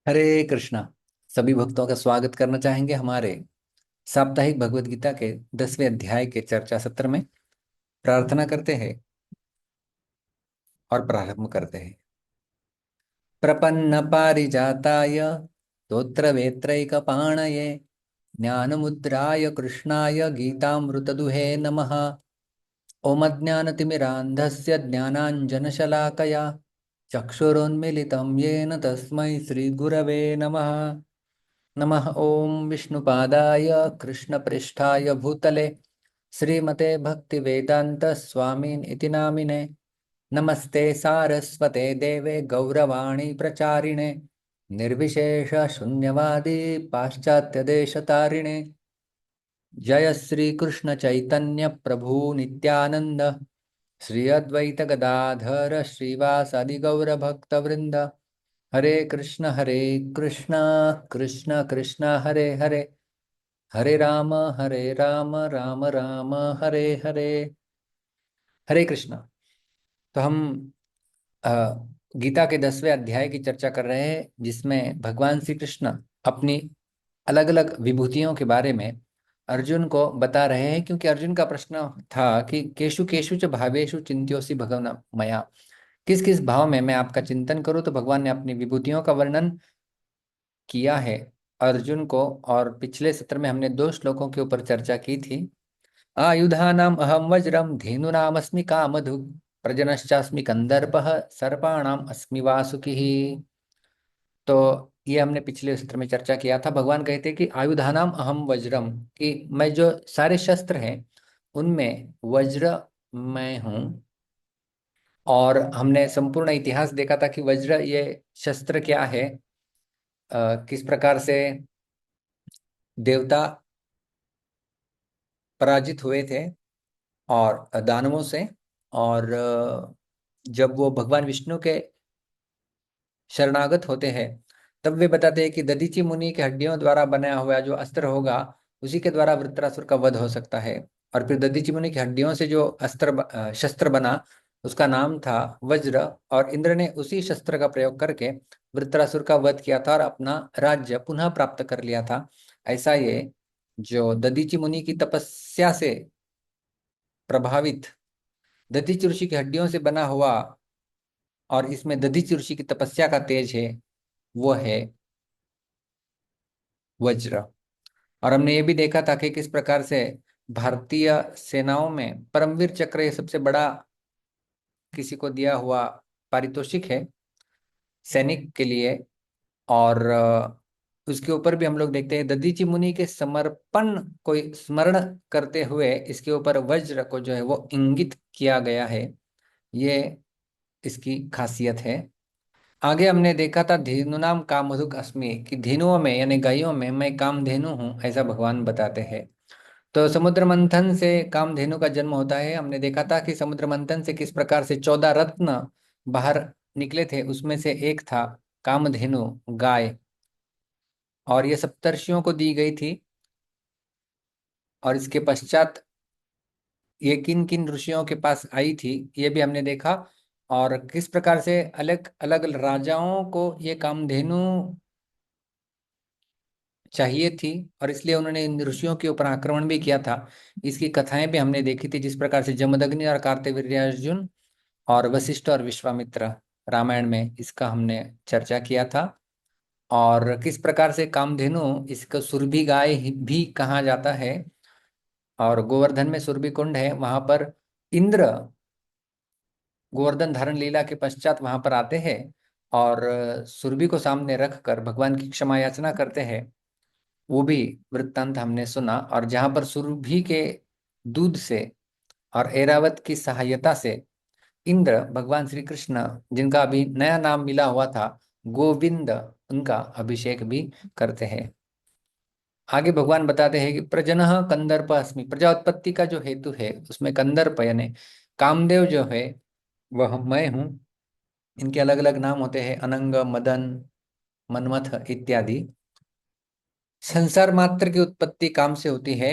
हरे कृष्णा। सभी भक्तों का स्वागत करना चाहेंगे हमारे साप्ताहिक भगवत गीता के 10वें अध्याय के चर्चा सत्र में। प्रार्थना करते हैं और प्रारंभ करते हैं। प्रपन्न पारिजाताय तोत्र वेत्रैकपाणये ज्ञानमुद्राय कृष्णाय गीतामृतदुहे नमः। ओम ज्ञानतिमिरान्धस्य ज्ञानाञ्जनशलाकया चक्षुरुन्मीलितं येन तस्मै श्रीगुरवे नमः। नमः ओम विष्णुपादाय कृष्णपृष्ठाय भूतले श्रीमते भक्तिवेदांत स्वामीन इति नामिने। नमस्ते सारस्वते देवे गौरवाणी प्रचारिणे निर्विशेष शून्यवादी पाश्चात्य देशतारिणे। जय श्री कृष्ण चैतन्य प्रभु नित्यानंद श्री अद्वैत गदाधर श्रीवासादि गौर भक्त वृंद। हरे कृष्ण कृष्ण कृष्ण कृष्ण हरे हरे हरे राम राम राम हरे हरे। हरे कृष्ण। तो हम अ, गीता के 10वें अध्याय की चर्चा कर रहे हैं, जिसमें भगवान श्री कृष्ण अपनी अलग अलग विभूतियों के बारे में अर्जुन को बता रहे हैं। क्योंकि अर्जुन का प्रश्न था कि केशु केशु च भावेषु चिंत्योसि भगवान मया, किस किस भाव में मैं आपका चिंतन करूं। तो भगवान ने अपनी विभूतियों का वर्णन किया है अर्जुन को। और पिछले सत्र में हमने दो श्लोकों के ऊपर चर्चा की थी। आयुधानाम अहम वज्रम धेनुनामस्मि कामधु प्रजनश्चास्मि कंदर्पः सर्पाणाम अस्मि वासुकिः। तो ये हमने पिछले सत्र में चर्चा किया था। भगवान कहते हैं कि आयुधानाम अहम वज्रम, कि मैं जो सारे शस्त्र हैं उनमें वज्र मैं हूं। और हमने संपूर्ण इतिहास देखा था कि वज्र ये शस्त्र क्या है, किस प्रकार से देवता पराजित हुए थे और दानवों से। और जब वो भगवान विष्णु के शरणागत होते हैं, तब वे बताते हैं कि दधीचि मुनि के हड्डियों द्वारा बनाया हुआ जो अस्त्र होगा उसी के द्वारा वृत्रासुर का वध हो सकता है। और फिर दधीचि मुनि की हड्डियों से जो शस्त्र बना उसका नाम था वज्र। और इंद्र ने उसी शस्त्र का प्रयोग करके वृत्रासुर का वध किया था और अपना राज्य पुनः प्राप्त कर लिया था। ऐसा ये जो दधीचि मुनि की तपस्या से प्रभावित दधीचि ऋषि की हड्डियों से बना हुआ, और इसमें दधीचि ऋषि की तपस्या का तेज है, वो है वज्र। और हमने ये भी देखा था कि किस प्रकार से भारतीय सेनाओं में परमवीर चक्र ये सबसे बड़ा किसी को दिया हुआ पारितोषिक है सैनिक के लिए। और उसके ऊपर भी हम लोग देखते हैं दधीचि मुनि के समर्पण को स्मरण करते हुए इसके ऊपर वज्र को जो है वो इंगित किया गया है। ये इसकी खासियत है। आगे हमने देखा था धेनु नाम कामधुक अस्मि, कि धेनुओं में यानी गायों में मैं कामधेनु हूँ, ऐसा भगवान बताते हैं। तो समुद्र मंथन से कामधेनु का जन्म होता है। हमने देखा था कि समुद्र मंथन से किस प्रकार से 14 रत्न बाहर निकले थे, उसमें से एक था कामधेनु गाय। और ये सप्तर्षियों को दी गई थी। और इसके पश्चात ये किन किन ऋषियों के पास आई थी, ये भी हमने देखा। और किस प्रकार से अलग अलग राजाओं को ये कामधेनु चाहिए थी, और इसलिए उन्होंने इन ऋषियों के ऊपर आक्रमण भी किया था। इसकी कथाएं भी हमने देखी थी, जिस प्रकार से जमदग्नि और कार्तवीर्यार्जुन और वशिष्ठ और विश्वामित्र, रामायण में इसका हमने चर्चा किया था। और किस प्रकार से कामधेनु इसको सुरभि गाय भी कहा जाता है। और गोवर्धन में सुरभि कुंड है, वहां पर इंद्र गोवर्धन धारण लीला के पश्चात वहां पर आते हैं और सुरभि को सामने रखकर भगवान की क्षमा याचना करते हैं। वो भी वृत्तांत हमने सुना। और जहां पर सुरभि के दूध से और ऐरावत की सहायता से इंद्र भगवान श्री कृष्ण, जिनका अभी नया नाम मिला हुआ था गोविंद, उनका अभिषेक भी करते हैं। आगे भगवान बताते हैं कि प्रजनः कंदर्प अस्मि, प्रजा उत्पत्ति का जो हेतु है उसमें कंदर्प यानी कामदेव जो है वह मैं हूँ। इनके अलग अलग नाम होते हैं, अनंग, मदन, मन्मथ इत्यादि। संसार मात्र की उत्पत्ति काम से होती है,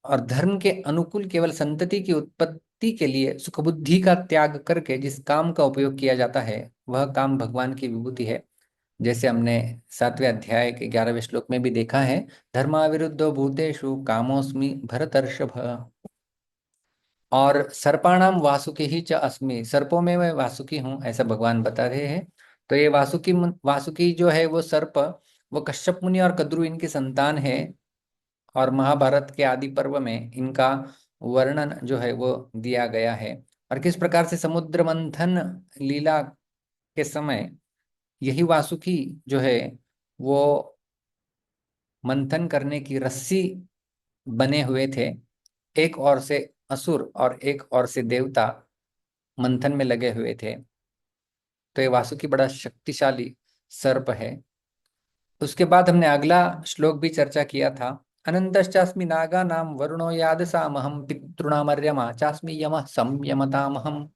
और धर्म के अनुकूल केवल संतति की उत्पत्ति के लिए सुखबुद्धि का त्याग करके जिस काम का उपयोग किया जाता है वह काम भगवान की विभूति है। जैसे हमने 7वें अध्याय के 11वें श्लोक में भी देखा है, धर्माविरुद्धो भूतेषु कामोऽस्मि भरतर्षभ। और सर्पाणाम वासुकी ही च अस्मि, सर्पों में मैं वासुकी हूँ, ऐसा भगवान बता रहे हैं। तो ये वासुकी जो है वो सर्प, वो कश्यप मुनि और कद्रु इनकी संतान है। और महाभारत के आदि पर्व में इनका वर्णन जो है वो दिया गया है। और किस प्रकार से समुद्र मंथन लीला के समय यही वासुकी जो है वो मंथन करने की रस्सी बने हुए थे। एक ओर से असुर और एक ओर से देवता मंथन में लगे हुए थे। तो ये वासुकी बड़ा शक्तिशाली सर्प है। उसके बाद हमने अगला श्लोक भी चर्चा किया था। अनंतश्चास्मि नागानां वरुणो यादसामहं पितॄणामर्यमा चास्मि यमः संयमतामहम्।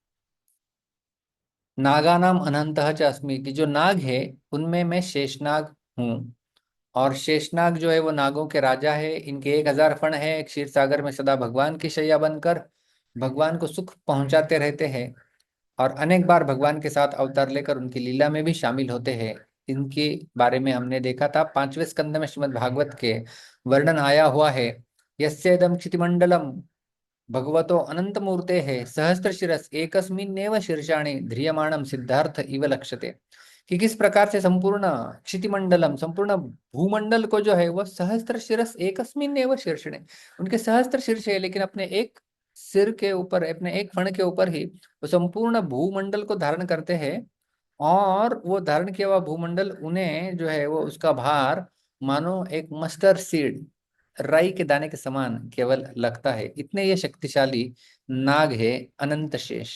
नागानाम अनंतः च अस्मि, कि जो नाग है उनमें मैं शेषनाग हूँ। और शेषनाग जो है वो नागों के राजा है। इनके 1000 फण है। एक क्षीर सागर में सदा भगवान की शैया बनकर भगवान को सुख पहुंचाते रहते हैं। और अनेक बार भगवान के साथ अवतार लेकर उनकी लीला में भी शामिल होते हैं। इनके बारे में हमने देखा था 5वें स्कंद में श्रीमद् भागवत के वर्णन आया हुआ है। यस्येदं क्षितिमंडलम भगवतो अनंत मूर्ते है सहस्त्र शिरस एकस्मिन्नेव शीर्षाणि ध्रियमाणम सिद्धार्थ इव लक्ष्यते। कि किस प्रकार से संपूर्ण क्षितिमंडलम, संपूर्ण भूमंडल को जो है वो सहस्त्र शिरस एकस्मिन्नेव शीर्षणे, उनके सहस्त्र शीर्ष है, लेकिन अपने एक सिर के ऊपर, अपने एक फण के ऊपर ही वो संपूर्ण भूमंडल को धारण करते हैं। और वो धारण किया हुआ भूमंडल उन्हें जो है वो उसका भार मानो एक मस्टर्ड सीड, राई के दाने के समान केवल लगता है। इतने ये शक्तिशाली नाग है अनंत शेष।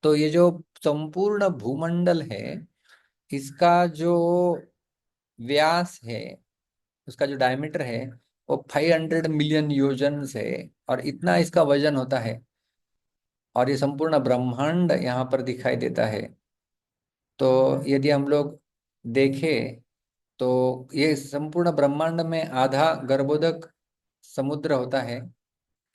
तो ये जो संपूर्ण भूमंडल है, इसका जो व्यास है, उसका जो डायमीटर है वो 500 मिलियन योजन है। और इतना इसका वजन होता है। और ये संपूर्ण ब्रह्मांड यहाँ पर दिखाई देता है। तो यदि हम लोग देखें तो ये संपूर्ण ब्रह्मांड में आधा गर्भोदक समुद्र होता है,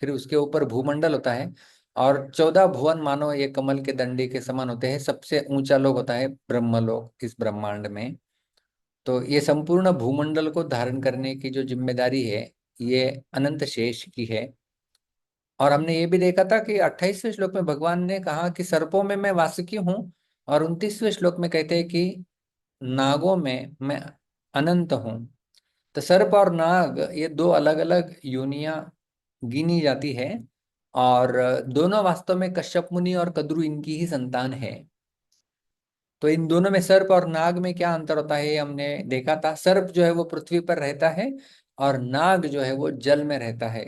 फिर उसके ऊपर भूमंडल होता है, और 14 भुवन मानो ये कमल के दंडी के समान होते हैं। सबसे ऊंचा लोक होता है ब्रह्मलोक इस ब्रह्मांड में। तो ये संपूर्ण भूमंडल को धारण करने की जो जिम्मेदारी है ये अनंत शेष की है। और हमने ये भी देखा था कि 28वें श्लोक में भगवान ने कहा कि सर्पों में मैं वासुकी हूँ। और 29वें श्लोक में कहते हैं कि नागों में मैं अनंत हूँ। तो सर्प और नाग ये दो अलग अलग योनियां गिनी जाती है। और दोनों वास्तव में कश्यप मुनि और कद्रु इनकी ही संतान है। तो इन दोनों में, सर्प और नाग में क्या अंतर होता है ये हमने देखा था। सर्प जो है वो पृथ्वी पर रहता है और नाग जो है वो जल में रहता है।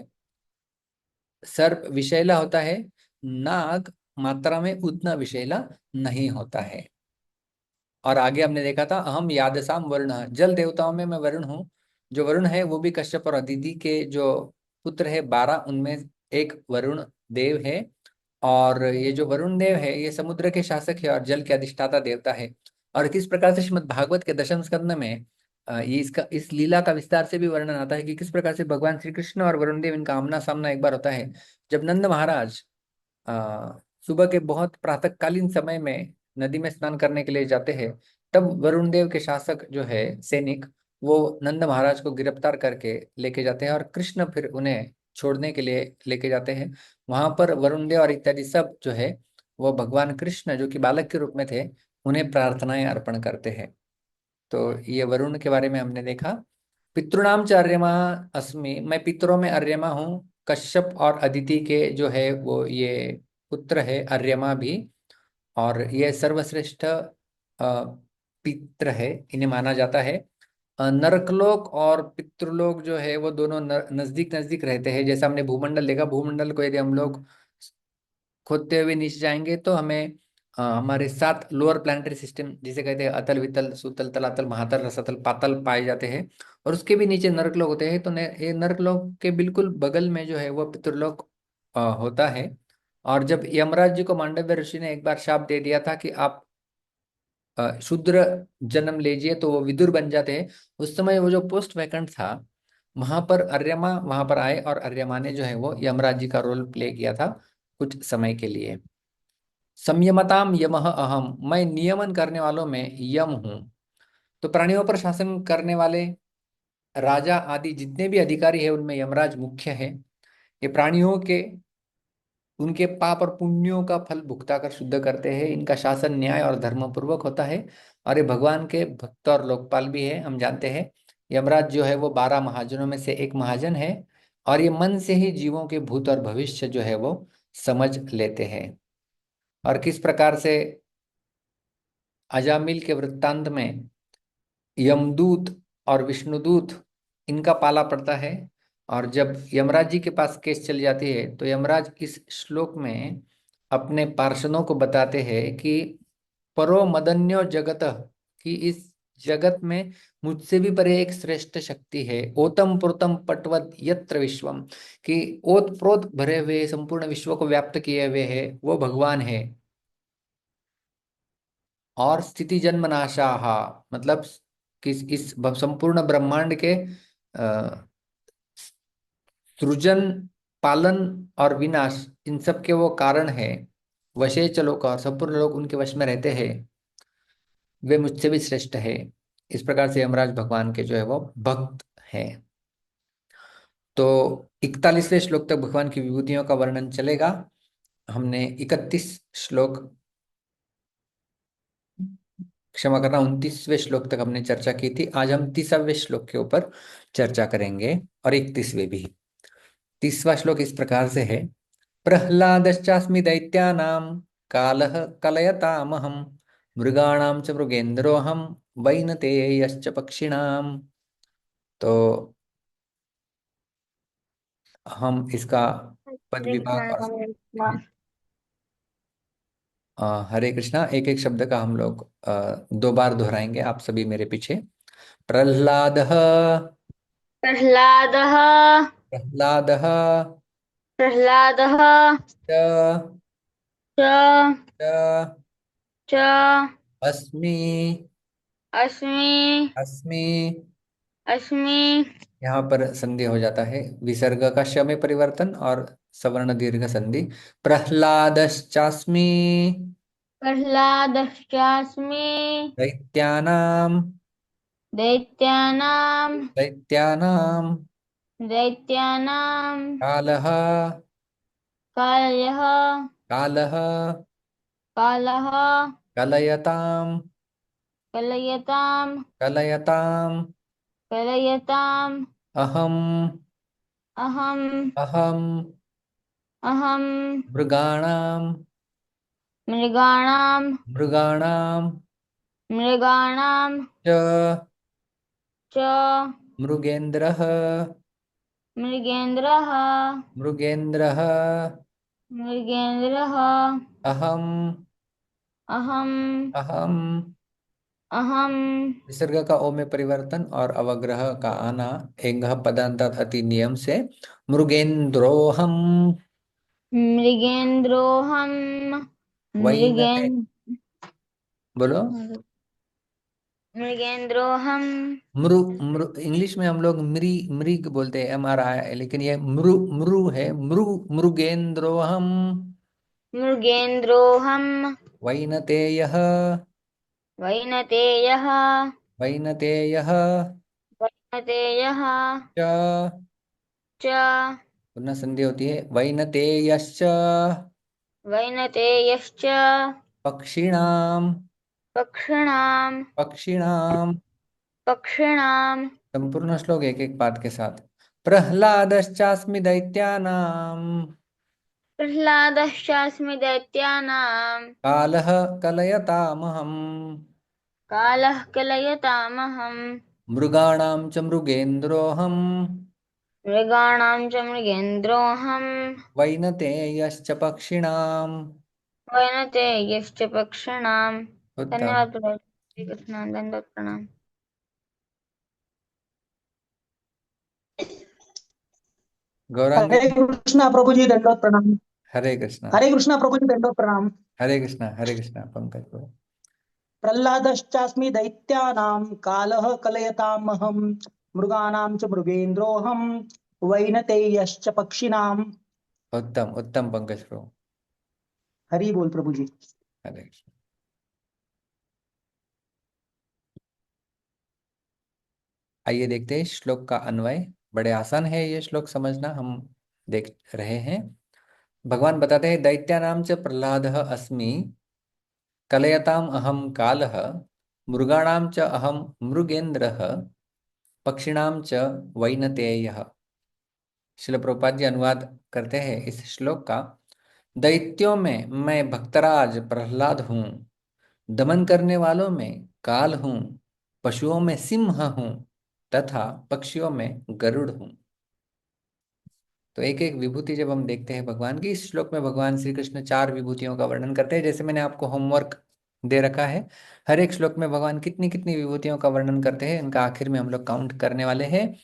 सर्प विषैला होता है, नाग मात्रा में उतना विषैला नहीं होता है। और आगे हमने देखा था अहम यादसाम वरुण, जल देवताओं में मैं वरुण हूँ। जो वरुण है वो भी कश्यप और अदिति के जो पुत्र है 12, उनमें एक वरुण देव है। और ये जो वरुण देव है ये समुद्र के शासक है और जल के अधिष्ठाता देवता है। और किस प्रकार से श्रीमद् भागवत के दशम स्कंद में ये इसका इस लीला का विस्तार से भी वर्णन आता है कि किस प्रकार से भगवान श्री कृष्ण और वरुण देव इनका आमना सामना एक बार होता है। जब नंद महाराज सुबह के बहुत प्रातःकालीन समय में नदी में स्नान करने के लिए जाते हैं, तब वरुण देव के शासक जो है सैनिक, वो नंद महाराज को गिरफ्तार करके लेके जाते हैं। और कृष्ण फिर उन्हें छोड़ने के लिए लेके जाते हैं। वहां पर वरुण देव और इत्यादि सब जो है वो भगवान कृष्ण जो कि बालक के रूप में थे उन्हें प्रार्थनाएं अर्पण करते हैं। तो ये वरुण के बारे में हमने देखा। पितृणाम च अर्यमा अस्मि, मैं पितरों में अर्यमा हूँ। कश्यप और अदिति के जो है वो ये पुत्र है अर्यमा भी। और ये सर्वश्रेष्ठ पित्र है, इन्हें माना जाता है। नरकलोक और पितृलोक जो है वो दोनों नजदीक नजदीक रहते हैं। जैसा हमने भूमंडल देखा, भूमंडल को यदि हम लोग खोदते हुए नीचे जाएंगे तो हमें हमारे 7 लोअर प्लानिटरी सिस्टम जिसे कहते हैं अतल वितल सुतल तलातल महातल रसातल पातल पाए जाते हैं। और उसके भी नीचे नरकलोक होते हैं। तो ये नरकलोक के बिल्कुल बगल में जो है वो पितृलोक होता है। और जब यमराज जी को मांडव्य ऋषि ने एक बार शाप दे दिया था कि आप शूद्र जन्म लीजिए तो वो विदुर बन जाते हैं, उस समय वो जो पोस्ट वैकेंट था वहां पर अर्यमा वहां पर आए और अर्यमा ने जो है वो यमराज जी का रोल प्ले किया था कुछ समय के लिए। संयमताम यमः अहम, मैं नियमन करने वालों में यम हूँ। तो प्राणियों पर शासन करने वाले राजा आदि जितने भी अधिकारी है उनमें यमराज मुख्य है। ये प्राणियों के उनके पाप और पुण्यों का फल भुगता कर शुद्ध करते हैं। इनका शासन न्याय और धर्म पूर्वक होता है। और ये भगवान के भक्त और लोकपाल भी है, हम जानते हैं। यमराज जो है वो 12 महाजनों में से एक महाजन है। और ये मन से ही जीवों के भूत और भविष्य जो है वो समझ लेते हैं। और किस प्रकार से अजामिल के वृत्तांत में यमदूत और विष्णुदूत इनका पाला पड़ता है। और जब यमराज जी के पास केस चली जाती है तो यमराज इस श्लोक में अपने पार्षदों को बताते हैं कि परो मदन्यो जगत, कि इस जगत में मुझसे भी परे एक श्रेष्ठ शक्ति है। ओतम प्रोतम पटवत यत्र विश्वम, कि ओत प्रोत भरे हुए संपूर्ण विश्व को व्याप्त किए हुए है वो भगवान है। और स्थिति जन्म नाशाहा, मतलब किस इस संपूर्ण ब्रह्मांड के सृजन, पालन और विनाश, इन सब के वो कारण है। वशे चलो का, संपूर्ण लोग उनके वश में रहते हैं। वे मुझसे भी श्रेष्ठ है। इस प्रकार से यमराज भगवान के जो है वो भक्त है। तो 41वें श्लोक तक भगवान की विभूतियों का वर्णन चलेगा। हमने 31 श्लोक, क्षमा करना, 29वें श्लोक तक हमने चर्चा की थी। आज हम 30वें श्लोक के ऊपर चर्चा करेंगे और 31वें भी। 30वां श्लोक इस प्रकार से है। प्रह्लादश्चास्मि दैत्यानां कालः कलयतामहं मृगाणां च मृगेन्द्रोऽहं वैनतेयश्च पक्षिणाम्। तो हम इसका पद हरे कृष्णा विभाग और हरे कृष्णा। हरे कृष्णा एक एक शब्द का हम लोग 2 बार दोहराएंगे, आप सभी मेरे पीछे। प्रह्लाद, प्रह्लादः प्रह्लाद, प्रह्लादः च च च च अस्मि, अस्मि अस्मि। अस्मि। यहाँ पर संधि हो जाता है, विसर्ग का श में परिवर्तन और सवर्ण दीर्घ संधि। प्रह्लादश्चास्मि प्रह्लादश्चास्मि दैत्यानां, दैत्यानां दैत्यानां दैत्यानां कालः, कालयः कालः कालः कलयतां, कलयतां कलयताम् कलयताम् अहम्, अहम् अहम् अहम् मृगाणां, मृगाणां मृगाणां मृगाणां च च मृगेन्द्रः, मृगेन्द्रः मृगेन्द्रः मृगेन्द्रः अहम्, अहम् अहम्। अहम् विसर्ग का ओ में परिवर्तन और अवग्रह का आना एंग पदांतात अति नियम से मृगेन्द्रोहम। मृगेन्द्रोऽहम् वैनते, मृगेन्द्र बोलो। मृगेन्द्रोऽहम् मृ मृ इंग्लिश में हम लोग मृग बोलते हैं, MRI, लेकिन ये मृ मृ है। मृगेन्द्रोहम मृगेन्द्रोऽहम् वैनतेयः, वैनतेयः वैनतेयः वैनतेयः च, च पुनः संधि होती है, वैनतेयश्च वैनतेयश्च पक्षिणाम, पक्षिणाम् पक्षिणाम। पक्षिणाम्। संपूर्ण श्लोक एक एक पाठ के साथ। प्रह्लादश्चास्मि दैत्यानां प्रह्लादश्चास्मि दैत्यानाम् कालः कलयतामहम् कालः कलयतामहम् मृगाणां च मृगेन्द्रोऽहम् मृगाणां च मृगेन्द्रोऽहम् वैनतेयश्च पक्षिणाम्। वैनतेयश्च पक्षिणाम्। उत्तम। धन्यवाद प्रभु श्री कृष्ण, दंडवत प्रणाम। गौरांगी, हरे कृष्णा प्रभु जी दंडवत प्रणाम। हरे कृष्णा। हरे कृष्णा प्रभु जी दंडवत प्रणाम। हरे कृष्णा, हरे कृष्णा, पंकज को। प्रह्लादश्चास्मि दैत्यानां कालः कलयतामहं मृगाणां च मृगेन्द्रोऽहं वैनतेयश्च पक्षिणाम्। उत्तम उत्तम पंकज को। हरि बोल प्रभु जी। हरे कृष्णा। आइए देखते हैं श्लोक का अन्वय। बड़े आसान है ये श्लोक समझना, हम देख रहे हैं। भगवान बताते हैं, दैत्यानां च प्रह्लादः अस्मि, कलयताम अहम कालः, मृगाणां च अहम मृगेन्द्रः, पक्षिणां च वैनतेयः। श्रील प्रभुपाद जी अनुवाद करते हैं इस श्लोक का। दैत्यों में मैं भक्तराज प्रहलाद हूँ, दमन करने वालों में काल हूँ, पशुओं में सिंह हूँ तथा पक्षियों में गरुड़ हूँ। तो एक एक विभूति जब हम देखते हैं भगवान की, इस श्लोक में भगवान श्री कृष्ण 4 विभूतियों का वर्णन करते हैं। जैसे मैंने आपको होमवर्क दे रखा है, हर एक श्लोक में भगवान कितनी कितनी विभूतियों का वर्णन करते हैं, इनका आखिर में हम लोग काउंट करने वाले हैं।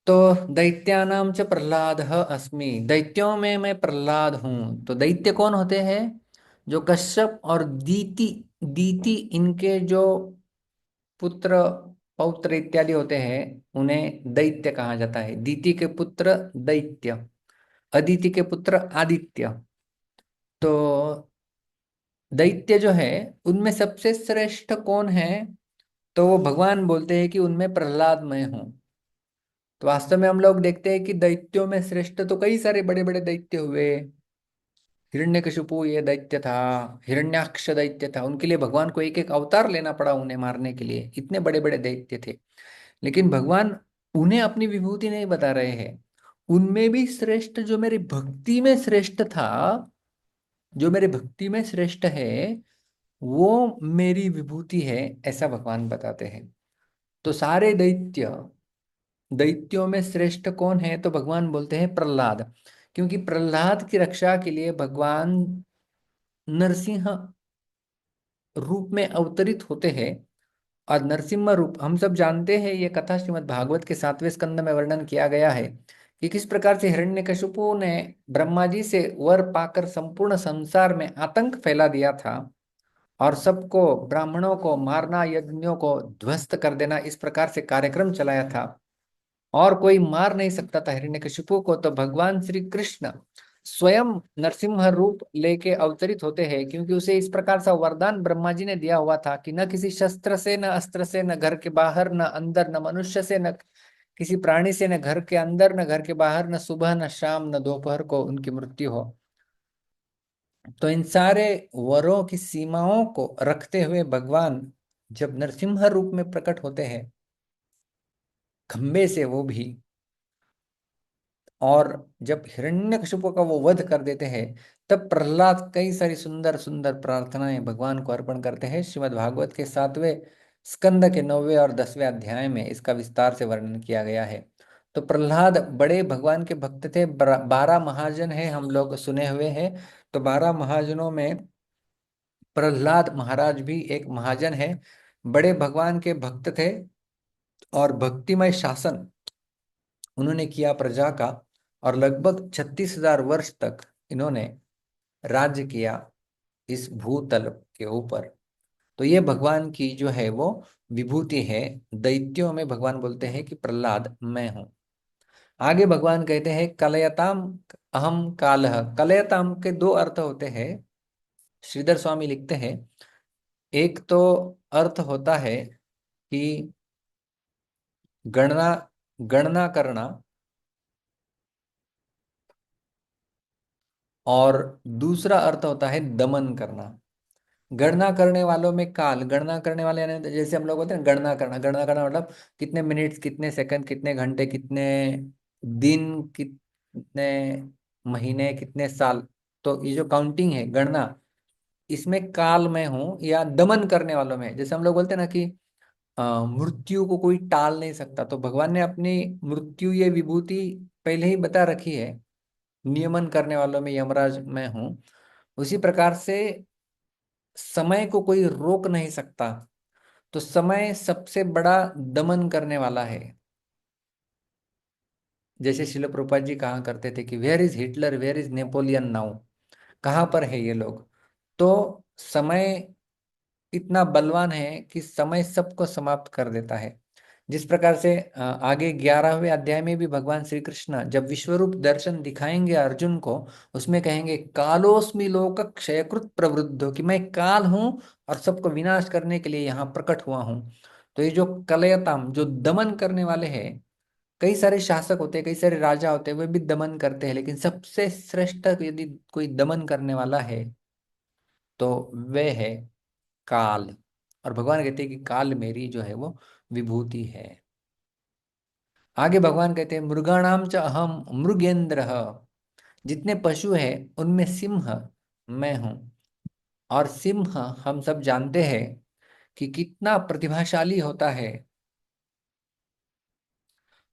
तो दैत्यानाम च प्रहलाद अस्मि, दैत्यों में मैं प्रहलाद हूं। तो दैत्य कौन होते हैं? जो कश्यप और दीति, दीति इनके जो पुत्र पौत्र इत्यादि होते हैं, उन्हें दैत्य कहा जाता है। दीति के पुत्र दैत्य, अदिति के पुत्र आदित्य। तो दैत्य जो है, उनमें सबसे श्रेष्ठ कौन है? तो वो भगवान बोलते हैं कि उनमें प्रहलाद मैं हूं। तो वास्तव में हम लोग देखते हैं कि दैत्यों में श्रेष्ठ तो कई सारे बड़े बड़े दैत्य हुए। हिरण्यकशिपु ये दैत्य था, हिरण्याक्ष दैत्य था, उनके लिए भगवान को एक एक अवतार लेना पड़ा उन्हें मारने के लिए, इतने बड़े बड़े दैत्य थे। लेकिन भगवान उन्हें अपनी विभूति नहीं बता रहे हैं। उनमें भी श्रेष्ठ, जो मेरी भक्ति में श्रेष्ठ था, जो मेरे भक्ति में श्रेष्ठ है, वो मेरी विभूति है, ऐसा भगवान बताते हैं। तो सारे दैत्य, दैत्यों में श्रेष्ठ कौन है? तो भगवान बोलते हैं प्रहलाद, क्योंकि प्रहलाद की रक्षा के लिए भगवान नरसिंह रूप में अवतरित होते हैं। और नरसिम्हा रूप हम सब जानते हैं, ये कथा श्रीमद् भागवत के 7वें स्कंद में वर्णन किया गया है कि किस प्रकार से हिरण्यकशिपु ने ब्रह्मा जी से वर पाकर संपूर्ण संसार में आतंक फैला दिया था और सबको, ब्राह्मणों को मारना, यज्ञों को ध्वस्त कर देना, इस प्रकार से कार्यक्रम चलाया था और कोई मार नहीं सकता था हिरण्यकशिपु को। तो भगवान श्री कृष्ण स्वयं नरसिंह रूप लेके अवतरित होते हैं, क्योंकि उसे इस प्रकार सा वरदान ब्रह्मा जी ने दिया हुआ था कि न किसी शस्त्र से, न अस्त्र से, न घर के बाहर, न अंदर, न मनुष्य से, न किसी प्राणी से, न घर के अंदर, न घर के बाहर, न सुबह, न शाम, न दोपहर को उनकी मृत्यु हो। तो इन सारे वरों की सीमाओं को रखते हुए भगवान जब नरसिंह रूप में प्रकट होते हैं, खंबे से वो भी, और जब हिरण्यकशिपु का वो वध कर देते हैं, तब प्रहलाद कई सारी सुंदर सुंदर प्रार्थनाएं भगवान को अर्पण करते हैं। श्रीमद् भागवत के 7वें स्कंद के 9वें और 10वें अध्याय में इसका विस्तार से वर्णन किया गया है। तो प्रहलाद बड़े भगवान के भक्त थे। 12 महाजन हैं, हम लोग सुने हुए हैं। तो 12 महाजनों में प्रहलाद महाराज भी एक महाजन है। बड़े भगवान के भक्त थे और भक्तिमय शासन उन्होंने किया प्रजा का, और लगभग 36,000 वर्ष तक इन्होंने राज्य किया इस भूतल के ऊपर। तो ये भगवान की जो है वो विभूति है। दैत्यों में भगवान बोलते हैं कि प्रहलाद मैं हूं। आगे भगवान कहते हैं कलयताम अहम कालः। कलयताम के 2 अर्थ होते हैं, श्रीधर स्वामी लिखते हैं। एक तो अर्थ होता है कि गणना, गणना करना, और दूसरा अर्थ होता है दमन करना। गणना करने वालों में काल, गणना करने वाले यानी जैसे हम लोग बोलते हैं गणना करना, गणना करना मतलब कितने मिनट्स, कितने सेकंड, कितने घंटे, कितने दिन, कितने महीने, कितने साल। तो ये जो काउंटिंग है, गणना, इसमें काल में हूं। या दमन करने वालों में, जैसे हम लोग बोलते हैं ना कि मृत्यु को कोई टाल नहीं सकता, तो भगवान ने अपनी मृत्यु ये विभूति पहले ही बता रखी है। नियमन करने वालों में यमराज मैं हूं। उसी प्रकार से समय को कोई रोक नहीं सकता, तो समय सबसे बड़ा दमन करने वाला है। जैसे शिल प्रभुपाद जी कहा करते थे कि where is Hitler, where is Napoleon now, कहाँ पर है ये लोग। तो समय इतना बलवान है कि समय सबको समाप्त कर देता है। जिस प्रकार से आगे 11वें अध्याय में भी भगवान श्री कृष्ण जब विश्वरूप दर्शन दिखाएंगे अर्जुन को, उसमें कहेंगे कालोस्मि लोक क्षयकृत प्रवृद्धो, कि मैं काल हूं और सबको विनाश करने के लिए यहाँ प्रकट हुआ हूं। तो ये जो कलयताम, जो दमन करने वाले हैं, कई सारे शासक होते हैं, कई सारे राजा होते हैं, वे भी दमन करते हैं, लेकिन सबसे श्रेष्ठ यदि कोई दमन करने वाला है तो वे है काल। और भगवान कहते हैं कि काल मेरी जो है वो विभूति है। आगे भगवान कहते हैं मृगाणाम च अहम मृगेंद्र। जितने पशु हैं उनमें सिंह मैं हूं। और सिंह हम सब जानते हैं कि कितना प्रतिभाशाली होता है।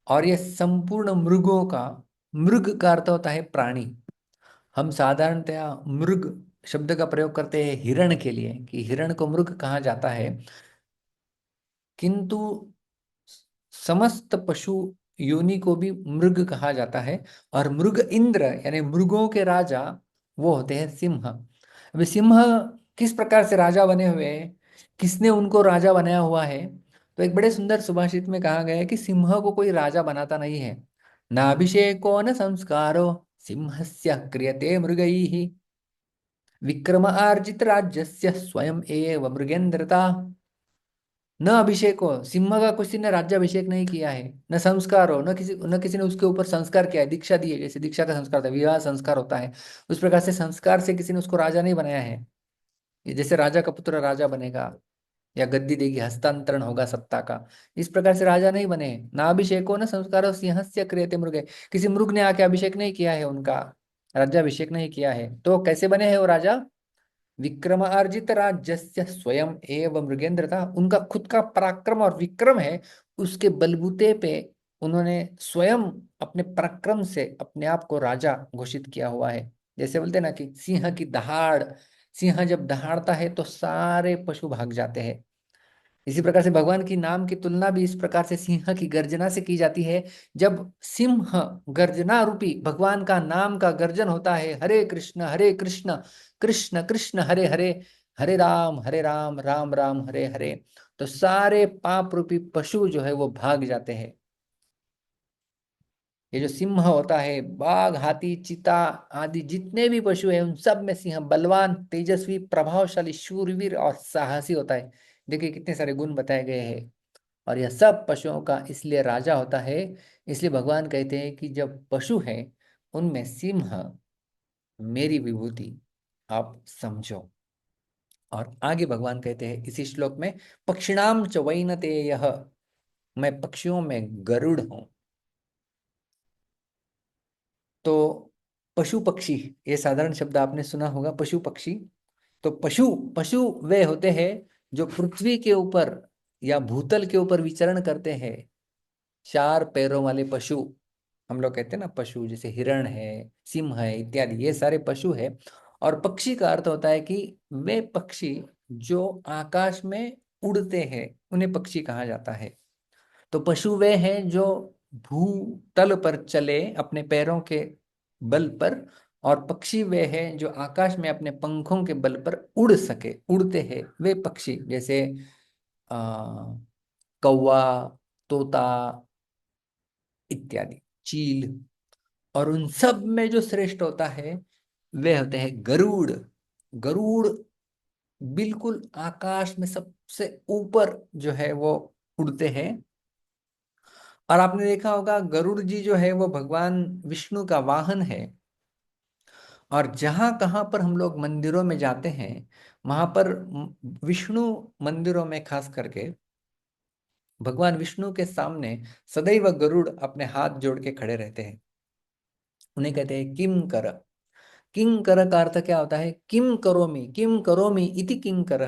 और ये संपूर्ण मृगों का, मृग का अर्थ होता है प्राणी। हम साधारणतया मृग शब्द का प्रयोग करते हैं हिरण के लिए, कि हिरण को मृग कहा जाता है, किंतु समस्त पशु योनि को भी मृग कहा जाता है। और मृग इंद्र यानी मृगों के राजा वो होते हैं सिंह। अभी सिंह किस प्रकार से राजा बने हुए हैं, किसने उनको राजा बनाया हुआ है? तो एक बड़े सुंदर सुभाषित में कहा गया है कि सिंह को कोई राजा बनाता नहीं है। न अभिषेको न संस्कारो सिंहस्य क्रियते मृगैः विक्रम आर्जित राज्यस्य स्वयं एव मृगेंद्रता। न अभिषेक हो, सिंह का किसी ने राज्याभिषेक नहीं किया है, न संस्कार हो, न किसी ने उसके ऊपर संस्कार किया है, दीक्षा दी है, जैसे दीक्षा का संस्कार होता है, विवाह संस्कार होता है, उस प्रकार से संस्कार से किसी ने उसको राजा नहीं बनाया है। ये जैसे राजा का पुत्र राजा बनेगा या गद्दी देगी, हस्तांतरण होगा सत्ता का, इस प्रकार से राजा नहीं बने। ना अभिषेको न संस्कारो सिंहस्य क्रियते मृगे। किसी मृग ने आके अभिषेक नहीं किया है, उनका राज्याभिषेक नहीं किया है, तो कैसे बने हैं वो राजा? विक्रमार्जित राज्यस्य स्वयं एव मृगेंद्र था। उनका खुद का पराक्रम और विक्रम है, उसके बलबूते पे उन्होंने स्वयं अपने पराक्रम से अपने आप को राजा घोषित किया हुआ है। जैसे बोलते हैं ना कि सिंह की दहाड़, सिंह जब दहाड़ता है तो सारे पशु भाग जाते हैं। इसी प्रकार से भगवान की नाम की तुलना भी इस प्रकार से सिंह की गर्जना से की जाती है। जब सिंह गर्जना रूपी भगवान का नाम का गर्जन होता है, हरे कृष्ण कृष्ण कृष्ण हरे हरे, हरे राम राम राम हरे हरे, तो सारे पाप रूपी पशु जो है वो भाग जाते हैं। ये जो सिंह होता है, बाघ हाथी चीता आदि जितने भी पशु हैं, उन सब में सिंह बलवान तेजस्वी प्रभावशाली शूरवीर और साहसी होता है। देखिए कितने सारे गुण बताए गए हैं। और यह सब पशुओं का इसलिए राजा होता है। इसलिए भगवान कहते हैं कि जब पशु हैं उनमें सिंह मेरी विभूति आप समझो। और आगे भगवान कहते हैं इसी श्लोक में, पक्षिणाम च वैनतेयः, मैं पक्षियों में गरुड़ हूं। तो पशु पक्षी, ये साधारण शब्द आपने सुना होगा, पशु पक्षी। तो पशु पशु वे होते हैं जो पृथ्वी के ऊपर या भूतल के ऊपर विचरण करते हैं। चार पैरों वाले पशु हम लोग कहते हैं ना, पशु जैसे हिरण है, सिंह है इत्यादि, ये सारे पशु है। और पक्षी का अर्थ होता है कि वे पक्षी जो आकाश में उड़ते हैं उन्हें पक्षी कहा जाता है। तो पशु वे हैं जो भूतल पर चले अपने पैरों के बल पर, और पक्षी वे हैं जो आकाश में अपने पंखों के बल पर उड़ सके, उड़ते हैं वे पक्षी। जैसे आ, कौवा, तोता इत्यादि, चील। और उन सब में जो श्रेष्ठ होता है वे होते हैं गरुड़। गरुड़ बिल्कुल आकाश में सबसे ऊपर जो है वो उड़ते हैं। और आपने देखा होगा गरुड़ जी जो है वो भगवान विष्णु का वाहन है। और जहां कहां पर हम लोग मंदिरों में जाते हैं, वहां पर विष्णु मंदिरों में खास करके भगवान विष्णु के सामने सदैव गरुड़ अपने हाथ जोड़ के खड़े रहते हैं। उन्हें कहते हैं किम कर। किंग कर का अर्थ क्या होता है? किम करोमी इति किंग कर,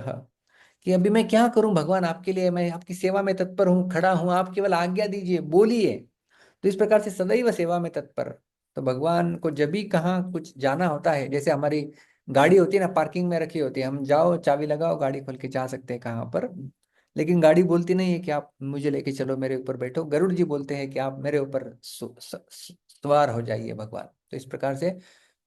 कि अभी मैं क्या करूं भगवान आपके लिए, मैं आपकी सेवा में तत्पर हूं, खड़ा हूं, आप केवल आज्ञा दीजिए, बोलिए। तो इस प्रकार से सदैव सेवा में तत्पर। तो भगवान को जब भी कहाँ कुछ जाना होता है, जैसे हमारी गाड़ी होती है ना, पार्किंग में रखी होती है, हम जाओ चाबी लगाओ गाड़ी खोल के जा सकते हैं कहाँ पर, लेकिन गाड़ी बोलती नहीं है कि आप मुझे लेके चलो, मेरे ऊपर बैठो। गरुड़ जी बोलते हैं कि आप मेरे ऊपर सवार हो जाइए भगवान। तो इस प्रकार से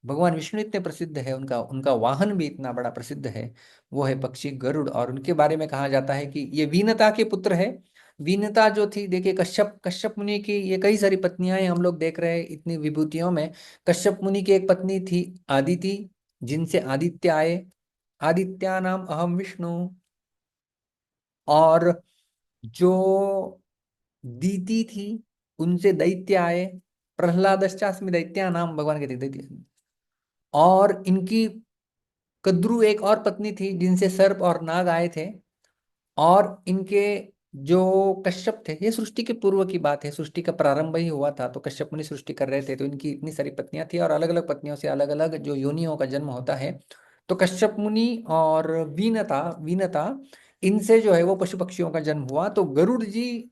भगवान विष्णु इतने प्रसिद्ध है, उनका उनका वाहन भी इतना बड़ा प्रसिद्ध है, वो है पक्षी गरुड़। और उनके बारे में कहा जाता है कि ये वीनता के पुत्र है। वीनता जो थी, देखिए कश्यप कश्यप मुनि की ये कई सारी पत्नियां हैं, हम लोग देख रहे हैं इतनी विभूतियों में। कश्यप मुनि की एक पत्नी थी आदिति, जिनसे आदित्य आए। आदित्या नाम अहम विष्णु। और जो दीति थी उनसे दैत्य आए। प्रहलादश्चास्मि दैत्या नाम, भगवान के दैत्य। और इनकी कद्रु एक और पत्नी थी जिनसे सर्प और नाग आए थे। और इनके जो कश्यप थे, ये सृष्टि के पूर्व की बात है, सृष्टि का प्रारंभ ही हुआ था, तो कश्यप मुनि सृष्टि कर रहे थे, तो इनकी इतनी सारी पत्नियां थी और अलग अलग पत्नियों से अलग अलग जो योनियों का जन्म होता है। तो कश्यप मुनि और वीनता वीनता इनसे जो है वो पशु पक्षियों का जन्म हुआ। तो गरुड़ जी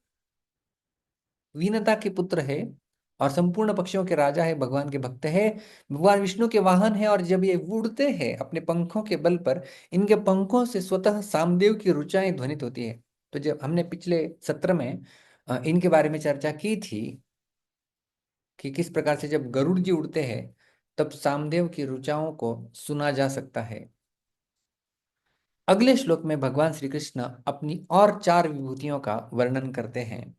वीनता के पुत्र है और संपूर्ण पक्षियों के राजा है, भगवान के भक्त है, भगवान विष्णु के वाहन है। और जब ये उड़ते हैं अपने पंखों के बल पर, इनके पंखों से स्वतः सामदेव की ऋचाएं ध्वनित होती है। तो जब हमने पिछले सत्र में इनके बारे में चर्चा की थी कि किस प्रकार से जब गरुड़ जी उड़ते हैं तब सामदेव की ऋचाओं को सुना जा सकता है। अगले श्लोक में भगवान श्री कृष्ण अपनी और चार विभूतियों का वर्णन करते हैं।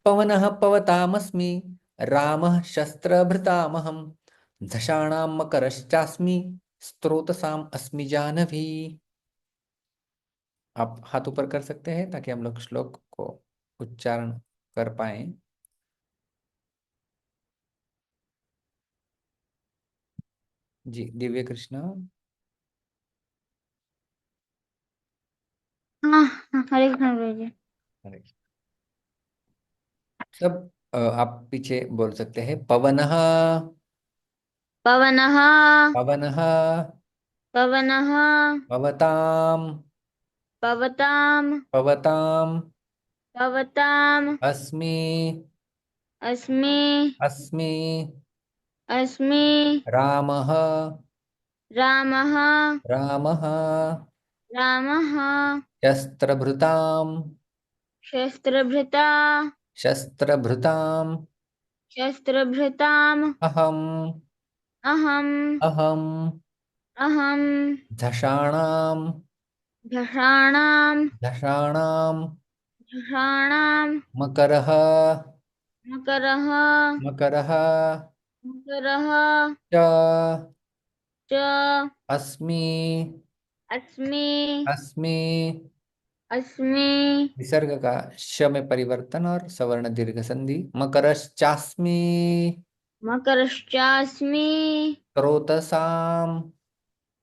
पवनः पवतामस्मि, रामः शस्त्रभृतामहं, झषाणां मकरश्चास्मि, स्रोतसाम अस्मि जानवी। आप हाथ ऊपर कर सकते हैं ताकि हम लोग श्लोक को उच्चारण कर पाए। जी दिव्य कृष्ण। हाँ हाँ, हरे कृष्ण प्रभु जी। हरे। सब आप पीछे बोल सकते हैं। पवनः पवनः पवनः पवनः पवताम पवताम् पवताम पवताम् अस्मि अस्मि अस्मि अस्मि रामः रामः रामः रामः शस्त्रभृताम् शस्त्रभृता शस्त्रभृताम् शस्त्रभृताम् अहम् अहम् अहम् अहम् झषाणाम् झषाणाम् झषाणाम् झषाणाम् मकरः मकरः मकरः मकरः च च अस्मि अस्मि अस्मि। अस्मि विसर्ग का श में परिवर्तन और सवर्ण दीर्घ संधि। मकरश्चास्मि मकरश्चास्मि स्रोतसाम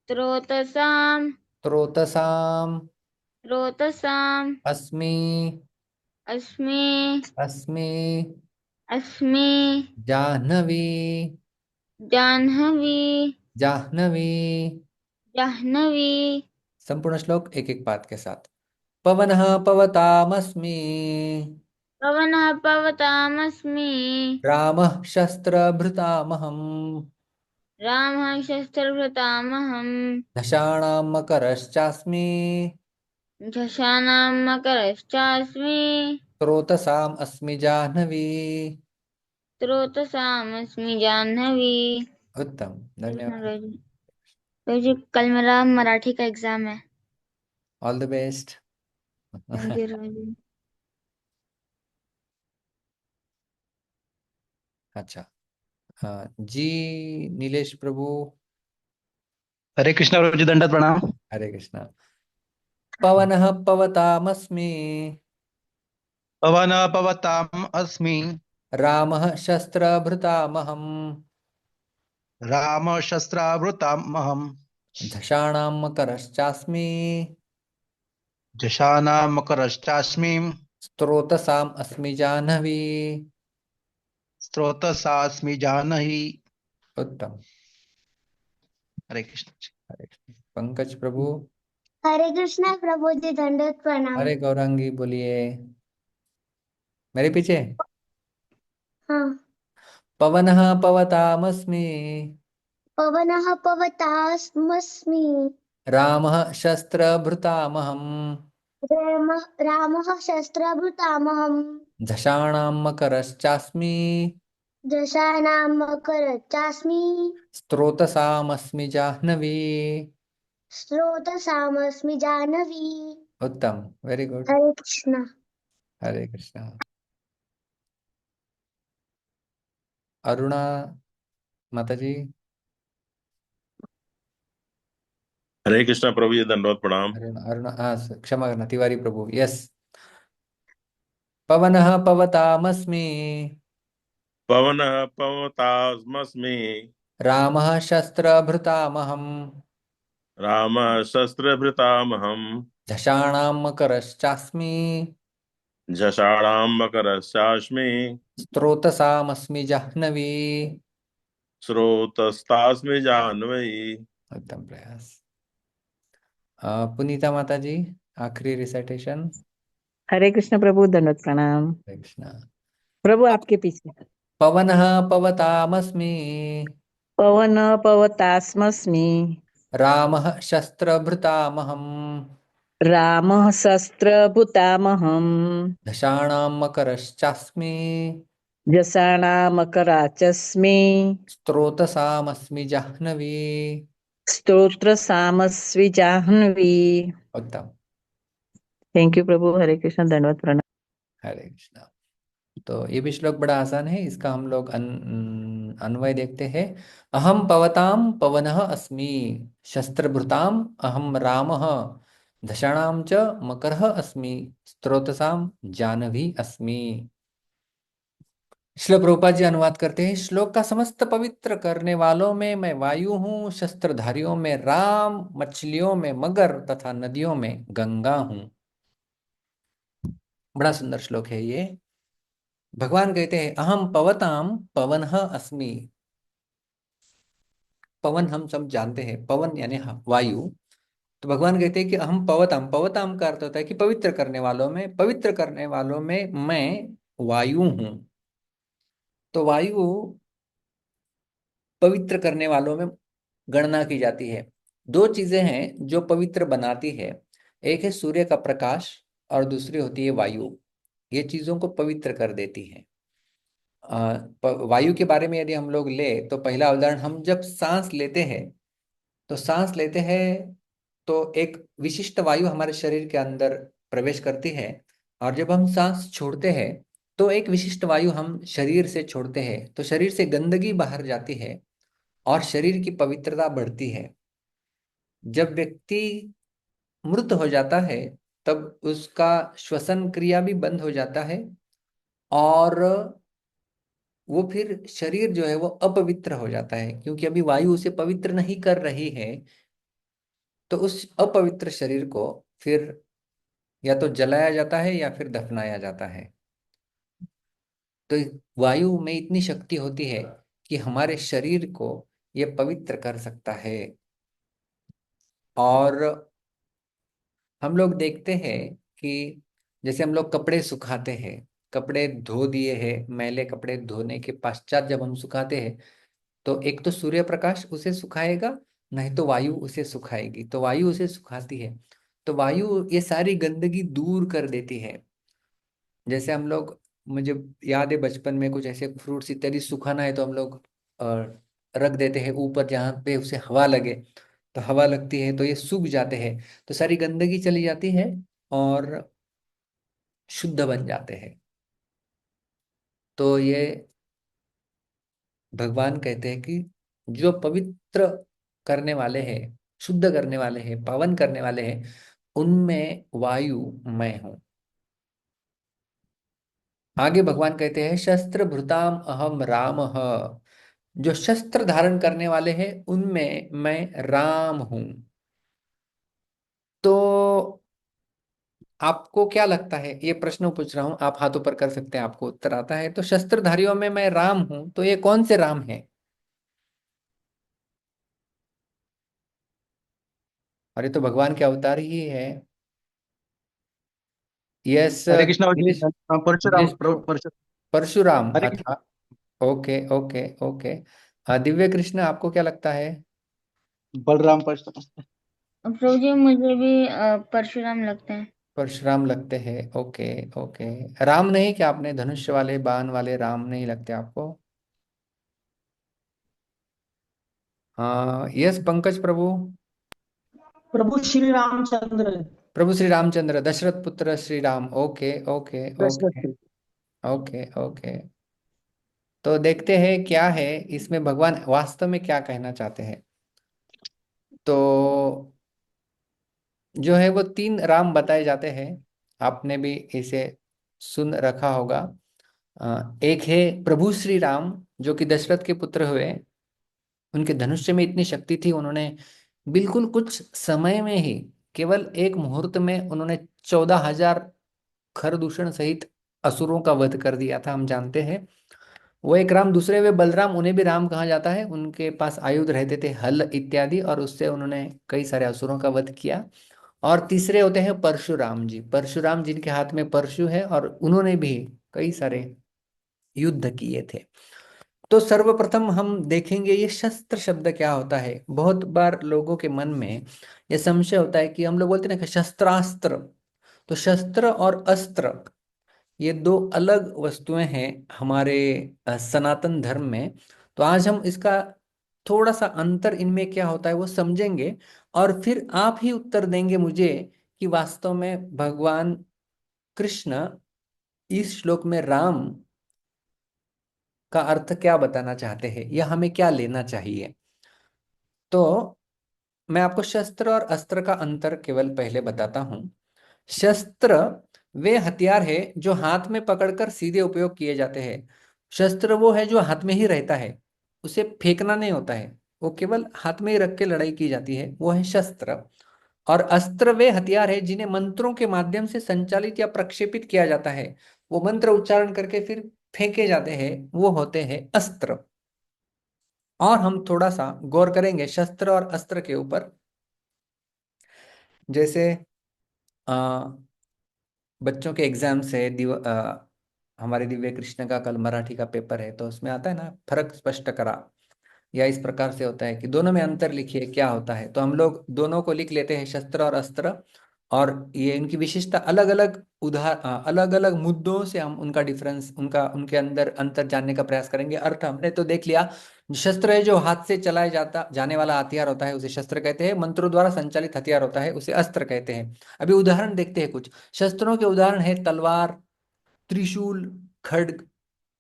स्रोतसाम् स्रोतसाम स्रोतसाम् अस्मि अस्मि अस्मि अस्मि जाह्नवी जाह्नवी जाह्नवी। जाह्नवी। संपूर्ण श्लोक एक एक पाद के साथ। पवनः पवतामस्मि, पवनः पवतामस्मि, रामः शस्त्रभृतामहम्, रामः शस्त्रभृतामहम्, दशानां मकरश्चास्मि, झषाणां मकरश्चास्मि, स्रोतसाम् अस्मि जाह्नवी। स्रोतसामस्मि जाह्नवी। उत्तम, धन्यवाद। तो जी कल मेरा मराठी का एग्जाम है। All the best. Thank you रोजी। अच्छा, जी नीलेश प्रभु। हरे कृष्णा प्रभु जी, दंडवत प्रणाम। हरे कृष्णा। पवनः पवतामस्मि, पवन पवताम अस्मि, रामः शस्त्रभृतामहम्, राम शस्त्रावृतामहम्, झषाणां मकरश्चास्मि, जशाना मकरश्चास्मि, स्रोतसाम् अस्मि जाह्नवी। स्रोतसास्मि जानहि। उत्तम। हरे कृष्ण जी। हरे कृष्ण। पंकज प्रभु। हरे कृष्णा प्रभु जी, दंडवत प्रणाम। हरे गौरांगी बोलिए मेरे पीछे। हाँ। पवनः पवतामस्मि, पवनः पवतामस्मि, रामः शस्त्रभृतामहम्, रामः शस्त्रभृतामहम्, झषाणां मकरश्चास्मि, दशानां मकरश्चास्मि, स्रोतसामस्मि जाह्नवी। स्रोतसामस्मि जाह्नवी। उत्तम, वेरी गुड। हरे कृष्णा। हरे कृष्णा। अरुणा माता जी। हरे कृष्णा प्रभु जी, दंडवत प्रणाम। अरुणा अरुणा, हाँ क्षमा करना, तिवारी प्रभु। यस, पवनः पवतामस्मि। पवनः पवतामस्मि। रामः शस्त्रभृतामहम्। रामः शस्त्रभृतामहम्। झषाणां मकरश्चास्मि। झषाणां मकरश्चास्मि। स्रोतसामस्मि जाह्नवी। स्रोतस्तास्मि जाह्नवी। उत्तम प्रयास। पुनीता माता जी, आखिरी रिसाइटेशन। हरे कृष्ण प्रभु, दंडवत प्रणाम। कृष्णा। प्रभु आपके पीछे। पवनः पवतामस्मि। पवन पवतास्मस्मि। रामः शस्त्रभृतामहम्। रामः शस्त्रभूतामहम्। दशाणां मकरश्चास्मि। जसाणामकराचस्मि। स्त्रोतसामस्मि जाह्नवी। स्तोत्रसामस्वि जाह्नवी। उत्तम। थैंक यू प्रभु। हरे कृष्ण, दंडवत प्रणाम। हरे कृष्णा। तो ये भी श्लोक बड़ा आसान है, इसका हम लोग अन्वय देखते हैं। अहम पवताम पवनः अस्मि। शस्त्रभृताम अहम रामः। दशाणां च मकरः अस्मि। स्त्रोतसाम जानवी अस्मि। श्लोक प्रभुपाद जी अनुवाद करते हैं। श्लोक का समस्त पवित्र करने वालों में मैं वायु हूँ, शस्त्रधारियों में राम, मछलियों में मगर तथा नदियों में गंगा हूँ। बड़ा सुंदर श्लोक है ये। भगवान कहते हैं अहम पवताम पवनः अस्मि। पवन हम सब जानते हैं, पवन यानी वायु। तो भगवान कहते हैं कि अहम पवताम, पवताम का अर्थ होता है कि पवित्र करने वालों में, पवित्र करने वालों में मैं वायु हूं। तो वायु पवित्र करने वालों में गणना की जाती है। दो चीजें हैं जो पवित्र बनाती है, एक है सूर्य का प्रकाश और दूसरी होती है वायु। ये चीजों को पवित्र कर देती है। वायु के बारे में यदि हम लोग ले तो पहला उदाहरण, हम जब सांस लेते हैं तो सांस लेते हैं तो एक विशिष्ट वायु हमारे शरीर के अंदर प्रवेश करती है, और जब हम सांस छोड़ते हैं तो एक विशिष्ट वायु हम शरीर से छोड़ते हैं, तो शरीर से गंदगी बाहर जाती है और शरीर की पवित्रता बढ़ती है। जब व्यक्ति मृत हो जाता है तब उसका श्वसन क्रिया भी बंद हो जाता है और वो फिर शरीर जो है वो अपवित्र हो जाता है, क्योंकि अभी वायु उसे पवित्र नहीं कर रही है। तो उस अपवित्र शरीर को फिर या तो जलाया जाता है या फिर दफनाया जाता है। तो वायु में इतनी शक्ति होती है कि हमारे शरीर को ये पवित्र कर सकता है। और हम लोग देखते हैं कि जैसे हम लोग कपड़े सुखाते हैं, कपड़े धो दिए हैं, मैले कपड़े धोने के पश्चात जब हम सुखाते हैं तो एक तो सूर्य प्रकाश उसे सुखाएगा, नहीं तो वायु उसे सुखाएगी। तो वायु उसे सुखाती है, तो वायु ये सारी गंदगी दूर कर देती है। जैसे हम लोग, मुझे याद है बचपन में कुछ ऐसे फ्रूट्स इत्यादि सुखाना है तो हम लोग अ, रख देते हैं ऊपर जहाँ पे उसे हवा लगे, तो हवा लगती है तो ये सूख जाते हैं, तो सारी गंदगी चली जाती है और शुद्ध बन जाते हैं। तो ये भगवान कहते हैं कि जो पवित्र करने वाले हैं, शुद्ध करने वाले हैं, पावन करने वाले हैं, उनमें वायु मैं हूं। आगे भगवान कहते हैं शस्त्र भृताम अहम राम। जो शस्त्र धारण करने वाले हैं उनमें मैं राम हूं। तो आपको क्या लगता है, ये प्रश्न पूछ रहा हूं, आप हाथों पर कर सकते हैं, आपको उत्तर आता है तो शस्त्रधारियों में मैं राम हूं, तो ये कौन से राम है? अरे तो भगवान के अवतार ही है। यस, हरे कृष्ण इंग्लिश, परशुराम इंग्लिश प्रभु परशुराम। परशुराम। हरे कृष्ण। अच्छा, okay okay okay. Divya Krishna, आपको क्या लगता है? बलराम परशुराम। प्रभु जी मुझे भी परशुराम लगते हैं। परशुराम लगते हैं, ओके ओके। राम नहीं क्या, आपने धनुष वाले बाण वाले राम नहीं लगते आपको? हाँ यस, पंकज प्रभु। प्रभु श्री रामचंद्र। प्रभु श्री रामचंद्र, दशरथ पुत्र Shri Ram, okay okay okay Dasharatha. Okay okay. तो देखते हैं क्या है इसमें, भगवान वास्तव में क्या कहना चाहते हैं। तो जो है वो तीन राम बताए जाते हैं, आपने भी इसे सुन रखा होगा। एक है प्रभु श्री राम, जो कि दशरथ के पुत्र हुए। उनके धनुष्य में इतनी शक्ति थी, उन्होंने बिल्कुल कुछ समय में ही, केवल एक मुहूर्त में उन्होंने 14,000 खरदूषण सहित असुरों का वध कर दिया था, हम जानते हैं। वो एक राम, दूसरे वे बलराम, उन्हें भी राम कहा जाता है। उनके पास आयुध रहते थे, हल इत्यादि, और उससे उन्होंने कई सारे असुरों का वध किया। और तीसरे होते हैं परशुराम जी। परशुराम जिनके हाथ में परशु है, और उन्होंने भी कई सारे युद्ध किए थे। तो सर्वप्रथम हम देखेंगे ये शस्त्र शब्द क्या होता है। बहुत बार लोगों के मन में ये संशय होता है कि हम लोग बोलते हैं ना कि शस्त्रास्त्र। तो शस्त्र और अस्त्र ये दो अलग वस्तुएं हैं हमारे सनातन धर्म में। तो आज हम इसका थोड़ा सा अंतर इनमें क्या होता है वो समझेंगे, और फिर आप ही उत्तर देंगे मुझे कि वास्तव में भगवान कृष्ण इस श्लोक में राम का अर्थ क्या बताना चाहते हैं, या हमें क्या लेना चाहिए। तो मैं आपको शस्त्र और अस्त्र का अंतर केवल पहले बताता हूं। शस्त्र वे हथियार है जो हाथ में पकड़कर सीधे उपयोग किए जाते हैं। शस्त्र वो है जो हाथ में ही रहता है, उसे फेंकना नहीं होता है, वो केवल हाथ में ही रख के लड़ाई की जाती है, वो है शस्त्र। और अस्त्र वे हथियार है जिन्हें मंत्रों के माध्यम से संचालित या प्रक्षेपित किया जाता है। वो मंत्र उच्चारण करके फिर फेंके जाते हैं, वो होते हैं अस्त्र। और हम थोड़ा सा गौर करेंगे शस्त्र और अस्त्र के ऊपर। जैसे आ, बच्चों के एग्जाम्स है, हमारे दिव्य कृष्ण का कल मराठी का पेपर है, तो उसमें आता है ना, फर्क स्पष्ट करा, या इस प्रकार से होता है कि दोनों में अंतर लिखिए क्या होता है। तो हम लोग दोनों को लिख लेते हैं, शस्त्र और अस्त्र। और ये इनकी विशेषता अलग अलग अलग अलग मुद्दों से हम उनका डिफरेंस, उनके अंदर अंतर जानने का प्रयास करेंगे। अर्थ हमने तो देख लिया। शस्त्र है जो हाथ से चलाया जाने वाला हथियार होता है, उसे शस्त्र कहते हैं। मंत्रों द्वारा संचालित हथियार होता है, उसे अस्त्र कहते हैं। अभी उदाहरण देखते हैं कुछ। शस्त्रों के उदाहरण है तलवार, त्रिशूल, खड्ग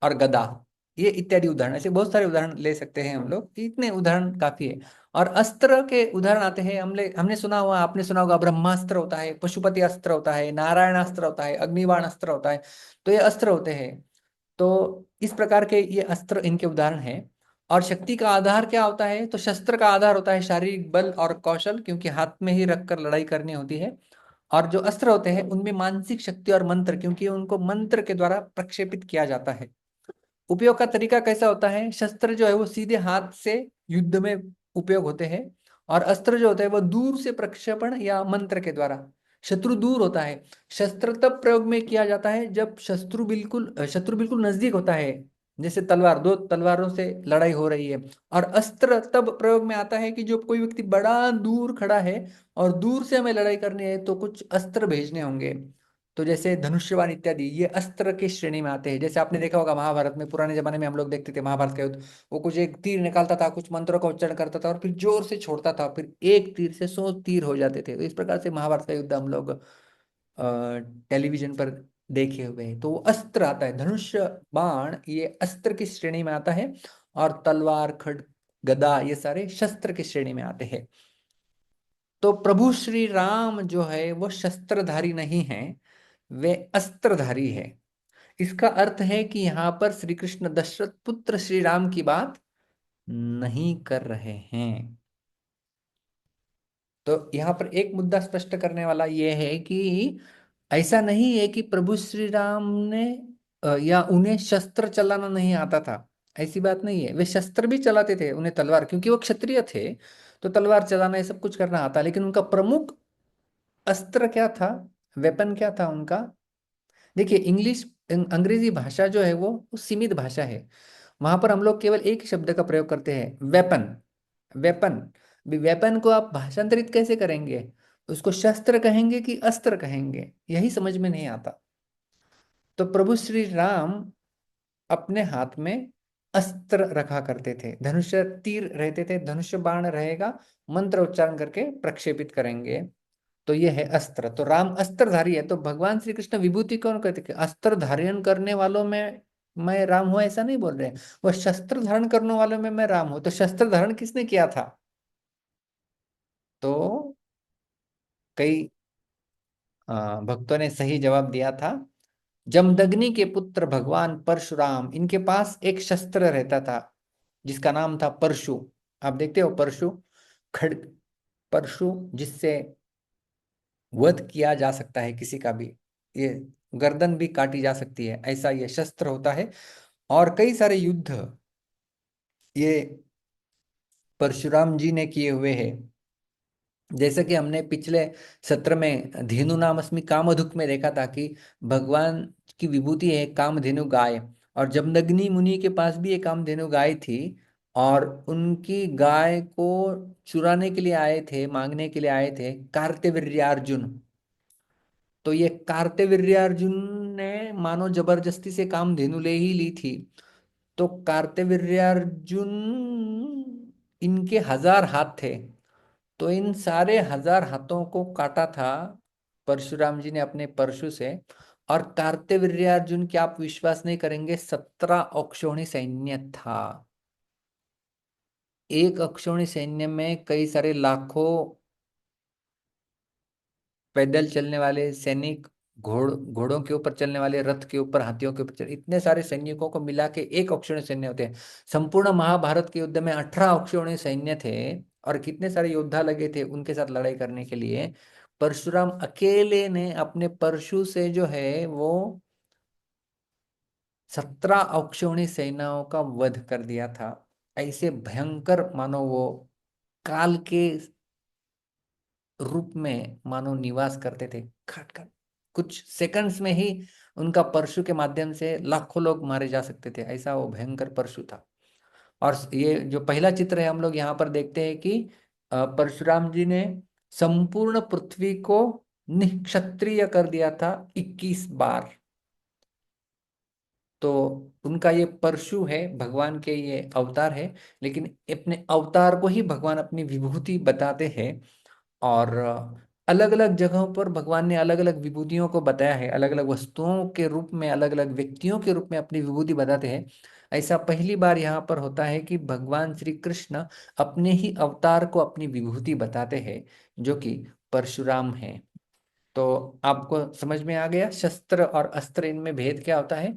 और गदा, ये इत्यादि उदाहरण। ऐसे बहुत सारे उदाहरण ले सकते हैं हम लोग, इतने उदाहरण काफी है। और अस्त्र के उदाहरण आते हैं, हमने सुना हुआ, आपने सुना होगा, ब्रह्मास्त्र होता है, पशुपति अस्त्र होता है, नारायणास्त्र होता है, अग्निबाण अस्त्र होता है। तो ये अस्त्र होते हैं। तो इस प्रकार के ये अस्त्र इनके उदाहरण हैं। और शक्ति का आधार क्या होता है, तो शस्त्र का आधार होता है शारीरिक बल और कौशल, क्योंकि हाथ में ही रखकर लड़ाई करनी होती है। और जो अस्त्र होते हैं उनमें मानसिक शक्ति और मंत्र, क्योंकि उनको मंत्र के द्वारा प्रक्षेपित किया जाता है। उपयोग का तरीका कैसा होता है, शस्त्र जो है वो सीधे हाथ से युद्ध में उपयोग होते हैं, और अस्त्र जो होता है वो दूर से प्रक्षेपण या मंत्र के द्वारा। शत्रु दूर होता है। शस्त्र तब प्रयोग में किया जाता है जब शत्रु बिल्कुल नजदीक होता है, जैसे तलवार, दो तलवारों से लड़ाई हो रही है। और अस्त्र तब प्रयोग में आता है कि जो कोई व्यक्ति बड़ा दूर खड़ा है, और दूर से हमें लड़ाई करनी है, तो कुछ अस्त्र भेजने होंगे। तो जैसे धनुष्यबाण इत्यादि ये अस्त्र की श्रेणी में आते हैं। जैसे आपने देखा होगा महाभारत में, पुराने जमाने में हम लोग देखते थे महाभारत का युद्ध, वो कुछ एक तीर निकालता था, कुछ मंत्रों का उच्चारण करता था, और फिर जोर से छोड़ता था, फिर एक तीर से 100 तीर हो जाते थे। तो इस प्रकार से महाभारत का युद्ध हम लोग टेलीविजन पर देखे हुए हैं। तो वो अस्त्र आता है, धनुष्य बाण ये अस्त्र की श्रेणी में आता है। और तलवार, खड्ग, गदा ये सारे शस्त्र की श्रेणी में आते हैं। तो प्रभु श्री राम जो है वो शस्त्रधारी नहीं है, वे अस्त्रधारी है। इसका अर्थ है कि यहाँ पर श्री कृष्ण दशरथ पुत्र श्री राम की बात नहीं कर रहे हैं। तो यहाँ पर एक मुद्दा स्पष्ट करने वाला यह है कि ऐसा नहीं है कि प्रभु श्री राम ने या उन्हें शस्त्र चलाना नहीं आता था, ऐसी बात नहीं है। वे शस्त्र भी चलाते थे, उन्हें तलवार, क्योंकि वो क्षत्रिय थे, तो तलवार चलाना ये सब कुछ करना आता। लेकिन उनका प्रमुख अस्त्र क्या था, वेपन क्या था उनका। देखिए अंग्रेजी भाषा जो है वो सीमित भाषा है। वहां पर हम लोग केवल एक ही शब्द का प्रयोग करते हैं, वेपन। वेपन, वेपन को आप भाषांतरित कैसे करेंगे, उसको शस्त्र कहेंगे कि अस्त्र कहेंगे, यही समझ में नहीं आता। तो प्रभु श्री राम अपने हाथ में अस्त्र रखा करते थे, धनुष्य तीर रहते थे, धनुष्य बाण रहेगा, मंत्र उच्चारण करके प्रक्षेपित करेंगे। तो ये है अस्त्र। तो राम अस्त्रधारी है। तो भगवान श्री कृष्ण विभूति कौन कहते हैं, अस्त्र धारण करने वालों में मैं राम हूं ऐसा नहीं बोल रहे हैं, वो शस्त्र धारण करने वालों में मैं राम हूं। तो शस्त्र धारण किसने किया था, तो कई भक्तों ने सही जवाब दिया था, जमदग्नि के पुत्र भगवान परशुराम, इनके पास एक शस्त्र रहता था जिसका नाम था परशु। आप देखते हो परशु, खड्ग, परशु, जिससे वध किया जा सकता है किसी का भी, ये गर्दन भी काटी जा सकती है, ऐसा ये शस्त्र होता है। और कई सारे युद्ध ये परशुराम जी ने किए हुए हैं। जैसे कि हमने पिछले सत्र में धेनु नामस्मि कामधुक में देखा था कि भगवान की विभूति है कामधेनु गाय, और जमदग्नि मुनि के पास भी एक कामधेनु गाय थी, और उनकी गाय को चुराने के लिए आए थे, मांगने के लिए आए थे कार्तवीर्यार्जुन। तो ये कार्तवीर्यार्जुन ने मानो जबरदस्ती से कामधेनु ले ही ली थी। तो कार्तवीर्यार्जुन, इनके 1000 हाथ थे, तो इन सारे 1000 हाथों को काटा था परशुराम जी ने अपने परशु से। और कार्तवीर्यार्जुन की आप विश्वास नहीं करेंगे, 17 अक्षौहिणी सैन्य था। एक अक्षौहिणी सैन्य में कई सारे लाखों पैदल चलने वाले सैनिक, घोड़ों के ऊपर चलने वाले, रथ के ऊपर, हाथियों के ऊपर इतने सारे सैनिकों को मिला के एक अक्षौहिणी सैन्य होते हैं। संपूर्ण महाभारत के युद्ध में 18 अक्षौहिणी सैन्य थे, और कितने सारे योद्धा लगे थे उनके साथ लड़ाई करने के लिए। परशुराम अकेले ने अपने परशु से जो है वो 17 अक्षौहिणी सेनाओं का वध कर दिया था। ऐसे भयंकर मानो वो काल के रूप में मानो निवास करते थे। खट खट कुछ सेकंड्स में ही उनका परशु के माध्यम से लाखों लोग मारे जा सकते थे, ऐसा वो भयंकर परशु था। और ये जो पहला चित्र है हम लोग यहाँ पर देखते हैं कि परशुराम जी ने संपूर्ण पृथ्वी को निक्षत्रिय कर दिया था 21 बार। तो उनका ये परशु है, भगवान के ये अवतार है, लेकिन अपने अवतार को ही भगवान अपनी विभूति बताते हैं। और अलग अलग जगहों पर भगवान ने अलग अलग विभूतियों को बताया है, अलग अलग वस्तुओं के रूप में, अलग अलग व्यक्तियों के रूप में अपनी विभूति बताते हैं। ऐसा पहली बार यहाँ पर होता है कि भगवान श्री कृष्ण अपने ही अवतार को अपनी विभूति बताते हैं, जो कि परशुराम है। तो आपको समझ में आ गया शस्त्र और अस्त्र, इनमें भेद क्या होता है।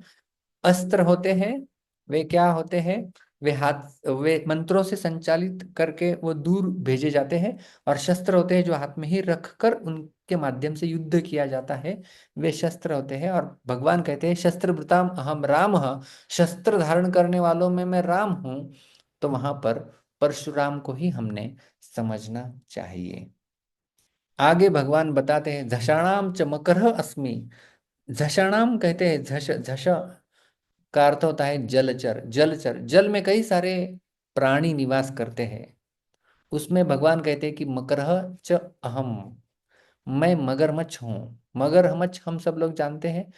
अस्त्र होते हैं, वे क्या होते हैं, वे मंत्रों से संचालित करके वो दूर भेजे जाते हैं। और शस्त्र होते हैं जो हाथ में ही रखकर उनके माध्यम से युद्ध किया जाता है, वे शस्त्र होते हैं। और भगवान कहते हैं शस्त्रभृताम अहम राम, शस्त्र धारण करने वालों में मैं राम हूं। तो वहां पर परशुराम को ही हमने समझना चाहिए। आगे भगवान बताते हैं झषाणाम च मकर अस्मि। झषाणाम कहते हैं, झष झष का अर्थ होता है जलचर। जलचर, जल में कई सारे प्राणी निवास करते हैं, उसमें भगवान कहते हैं कि मकरः च अहम, मैं मगरमच्छ हूँ। मगरमच्छ हम सब लोग जानते हैं।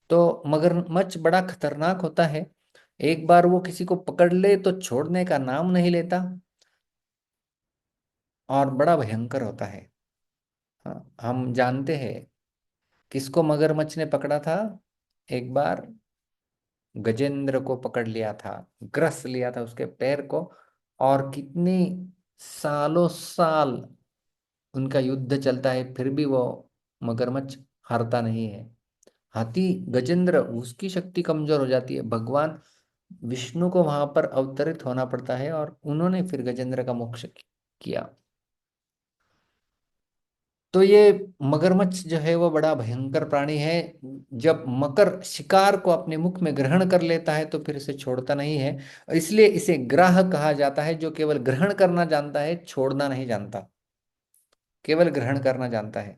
तो मगरमच्छ बड़ा खतरनाक होता है, एक बार वो किसी को पकड़ ले तो छोड़ने का नाम नहीं लेता, और बड़ा भयंकर होता है। हाँ, हम जानते हैं किसको मगरमच्छ ने पकड़ा था। एक बार गजेंद्र को पकड़ लिया था, ग्रस लिया था उसके पैर को, और कितनी सालों साल उनका युद्ध चलता है, फिर भी वो मगरमच्छ हारता नहीं है। हाथी गजेंद्र, उसकी शक्ति कमजोर हो जाती है, भगवान विष्णु को वहां पर अवतरित होना पड़ता है, और उन्होंने फिर गजेंद्र का मोक्ष किया। तो ये मगरमच्छ जो है वो बड़ा भयंकर प्राणी है। जब मकर शिकार को अपने मुख में ग्रहण कर लेता है तो फिर इसे छोड़ता नहीं है, इसलिए इसे ग्राह कहा जाता है, जो केवल ग्रहण करना जानता है, छोड़ना नहीं जानता, केवल ग्रहण करना जानता है।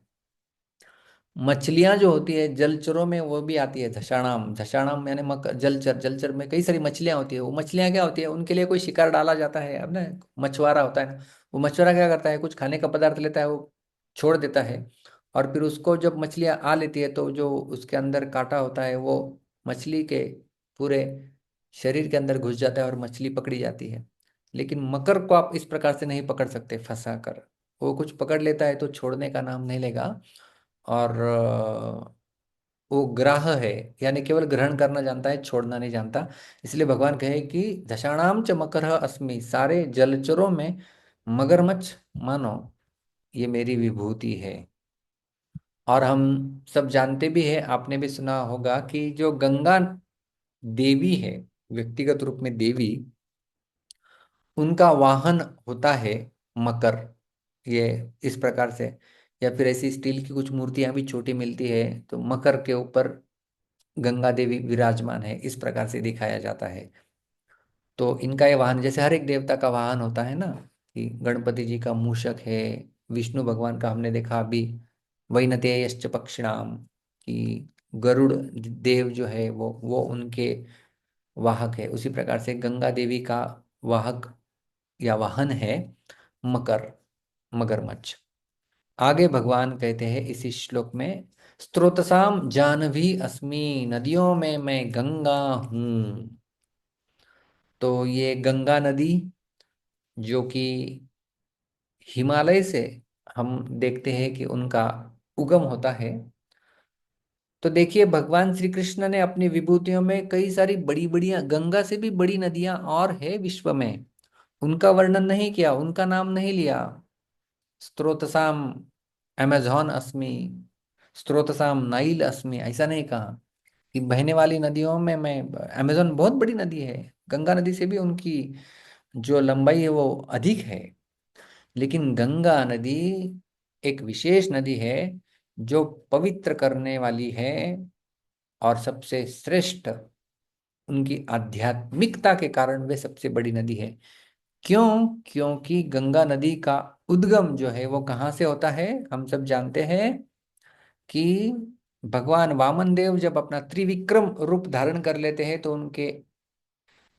मछलियां जो होती है जलचरों में वो भी आती है, झषाणाम। झषाणाम यानी जलचर, जलचर में कई सारी मछलियां होती है। वो मछलियां क्या होती है, उनके लिए कोई शिकार डाला जाता है, अब ना मछुआरा होता है ना, वो मछुआरा क्या करता है, कुछ खाने का पदार्थ लेता है, वो छोड़ देता है, और फिर उसको जब मछलियां आ लेती है तो जो उसके अंदर कांटा होता है वो मछली के पूरे शरीर के अंदर घुस जाता है और मछली पकड़ी जाती है। लेकिन मकर को आप इस प्रकार से नहीं पकड़ सकते फंसा कर, वो कुछ पकड़ लेता है तो छोड़ने का नाम नहीं लेगा। और वो ग्राह है, यानी केवल ग्रहण करना जानता है, छोड़ना नहीं जानता। इसलिए भगवान कहे कि दशाणाम च मकरः अस्मि, सारे जलचरों में मगरमच्छ मानो ये मेरी विभूति है। और हम सब जानते भी है, आपने भी सुना होगा कि जो गंगा देवी है, व्यक्तिगत रूप में देवी, उनका वाहन होता है मकर। ये इस प्रकार से, या फिर ऐसी स्टील की कुछ मूर्तियां भी छोटी मिलती है, तो मकर के ऊपर गंगा देवी विराजमान है, इस प्रकार से दिखाया जाता है। तो इनका ये वाहन, जैसे हर एक देवता का वाहन होता है ना, कि गणपति जी का मूषक है, विष्णु भगवान का हमने देखा अभी वैनतेयश्च पक्षिणाम, कि गरुड़ देव जो है वो उनके वाहक है। उसी प्रकार से गंगा देवी का वाहक या वाहन है मकर, मगरमच्छ। आगे भगवान कहते हैं इसी श्लोक में, स्त्रोतसाम जानवी अस्मि, नदियों में मैं गंगा हूं। तो ये गंगा नदी जो कि हिमालय से हम देखते हैं कि उनका उगम होता है। तो देखिए, भगवान श्री कृष्ण ने अपनी विभूतियों में कई सारी बड़ी बड़ी, गंगा से भी बड़ी नदियां और है विश्व में, उनका वर्णन नहीं किया, उनका नाम नहीं लिया। स्त्रोतसाम अमेजॉन अस्मि, स्त्रोतसाम नाइल अस्मि, ऐसा नहीं कहा कि बहने वाली नदियों में मैं, अमेजॉन बहुत बड़ी नदी है, गंगा नदी से भी उनकी जो लंबाई है वो अधिक है। लेकिन गंगा नदी एक विशेष नदी है, जो पवित्र करने वाली है, और सबसे श्रेष्ठ, उनकी आध्यात्मिकता के कारण वे सबसे बड़ी नदी है। क्यों? क्योंकि गंगा नदी का उद्गम जो है वो कहाँ से होता है? हम सब जानते हैं कि भगवान वामन देव जब अपना त्रिविक्रम रूप धारण कर लेते हैं, तो उनके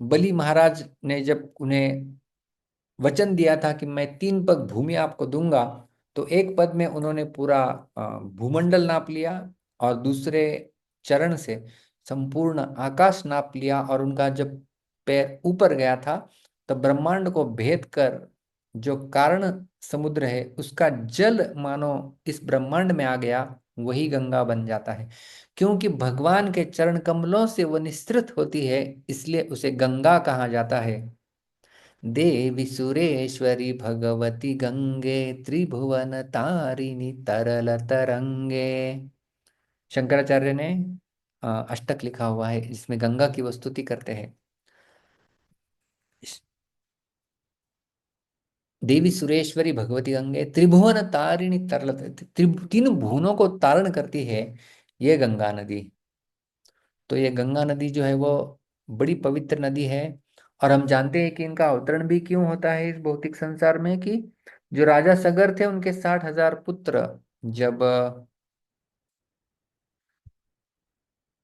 बलि महाराज ने जब उन्हें वचन दिया था कि मैं 3 पग भूमि आपको दूंगा, तो एक पद में उन्होंने पूरा भूमंडल नाप लिया, और दूसरे चरण से संपूर्ण आकाश नाप लिया, और उनका जब पैर ऊपर गया था, तब ब्रह्मांड को भेद कर जो कारण समुद्र है उसका जल मानो इस ब्रह्मांड में आ गया, वही गंगा बन जाता है। क्योंकि भगवान के चरण कमलों से वह निस्सृत होती है, इसलिए उसे गंगा कहा जाता है। देवी सुरेश्वरी भगवती गंगे, त्रिभुवन तारिणी तरल तरंगे। शंकराचार्य ने अष्टक लिखा हुआ है जिसमें गंगा की वो स्तुति करते हैं। देवी सुरेश्वरी भगवती गंगे, त्रिभुवन तारिणी तरल, तीन भुवनों को तारण करती है ये गंगा नदी। तो ये गंगा नदी जो है वो बड़ी पवित्र नदी है। और हम जानते हैं कि इनका अवतरण भी क्यों होता है इस भौतिक संसार में, कि जो राजा सगर थे उनके 60,000 पुत्र जब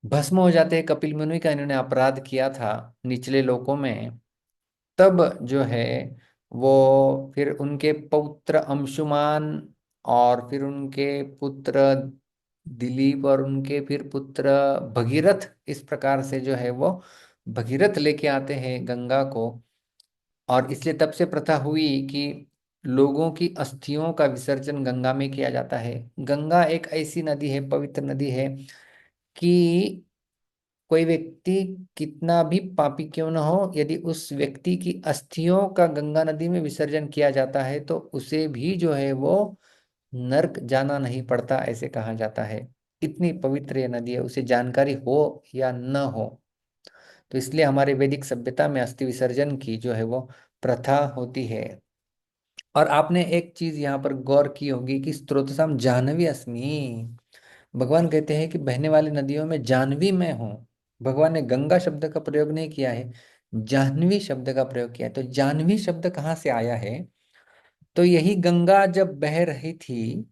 भस्म हो जाते हैं, कपिल मुनि का इन्होंने अपराध किया था निचले लोकों में, तब जो है वो फिर उनके पुत्र अंशुमान, और फिर उनके पुत्र दिलीप, और उनके फिर पुत्र भगीरथ, इस प्रकार से जो है वो भगीरथ लेके आते हैं गंगा को। और इसलिए तब से प्रथा हुई कि लोगों की अस्थियों का विसर्जन गंगा में किया जाता है। गंगा एक ऐसी नदी है, पवित्र नदी है, कि कोई व्यक्ति कितना भी पापी क्यों न हो, यदि उस व्यक्ति की अस्थियों का गंगा नदी में विसर्जन किया जाता है, तो उसे भी जो है वो नर्क जाना नहीं पड़ता, ऐसे कहा जाता है। इतनी पवित्र ये नदी है, उसे जानकारी हो या न हो। तो इसलिए हमारे वैदिक सभ्यता में अस्थि विसर्जन की जो है वो प्रथा होती है। और आपने एक चीज यहाँ पर गौर की होगी कि स्त्रोतसाम जाह्नवी अस्मि, भगवान कहते हैं कि बहने वाली नदियों में जाह्नवी मैं हूँ। भगवान ने गंगा शब्द का प्रयोग नहीं किया है, जाह्नवी शब्द का प्रयोग किया है। तो जाह्नवी शब्द कहाँ से आया है? तो यही गंगा जब बह रही थी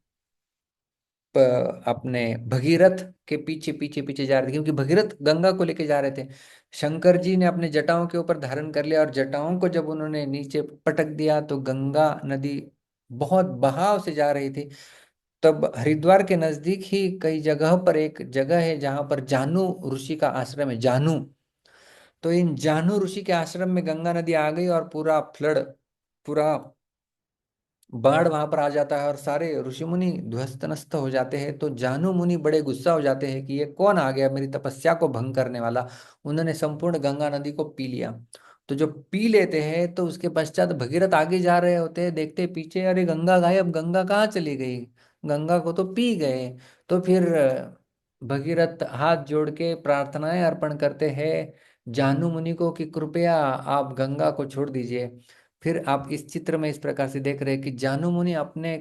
अपने भगीरथ के पीछे पीछे पीछे जा रहे थे, क्योंकि भगीरथ गंगा को लेके जा रहे थे। शंकर जी ने अपने जटाओं के ऊपर धारण कर लिया, और जटाओं को जब उन्होंने नीचे पटक दिया, तो गंगा नदी बहुत बहाव से जा रही थी। तब हरिद्वार के नजदीक ही कई जगह पर एक जगह है जहां पर जानु ऋषि का आश्रम है, जानु। तो इन जानु ऋषि के आश्रम में गंगा नदी आ गई, और पूरा फ्लड, पूरा बाढ़ वहां पर आ जाता है, और सारे ऋषि मुनि ध्वस्त नस्त हो जाते हैं। तो जानु मुनि बड़े गुस्सा हो जाते हैं कि ये कौन आ गया मेरी तपस्या को भंग करने वाला। उन्होंने संपूर्ण गंगा नदी को पी लिया। तो जो पी लेते हैं, तो उसके पश्चात भगीरथ आगे जा रहे होते हैं, देखते पीछे, अरे गंगा गायब, गंगा कहाँ चली गई? गंगा को तो पी गए। तो फिर भगीरथ हाथ जोड़ के प्रार्थनाएं अर्पण करते हैं जाहनु मुनि को कि कृपया आप गंगा को छोड़ दीजिए। फिर आप इस चित्र में इस प्रकार से देख रहे हैं कि जाहनु मुनि अपने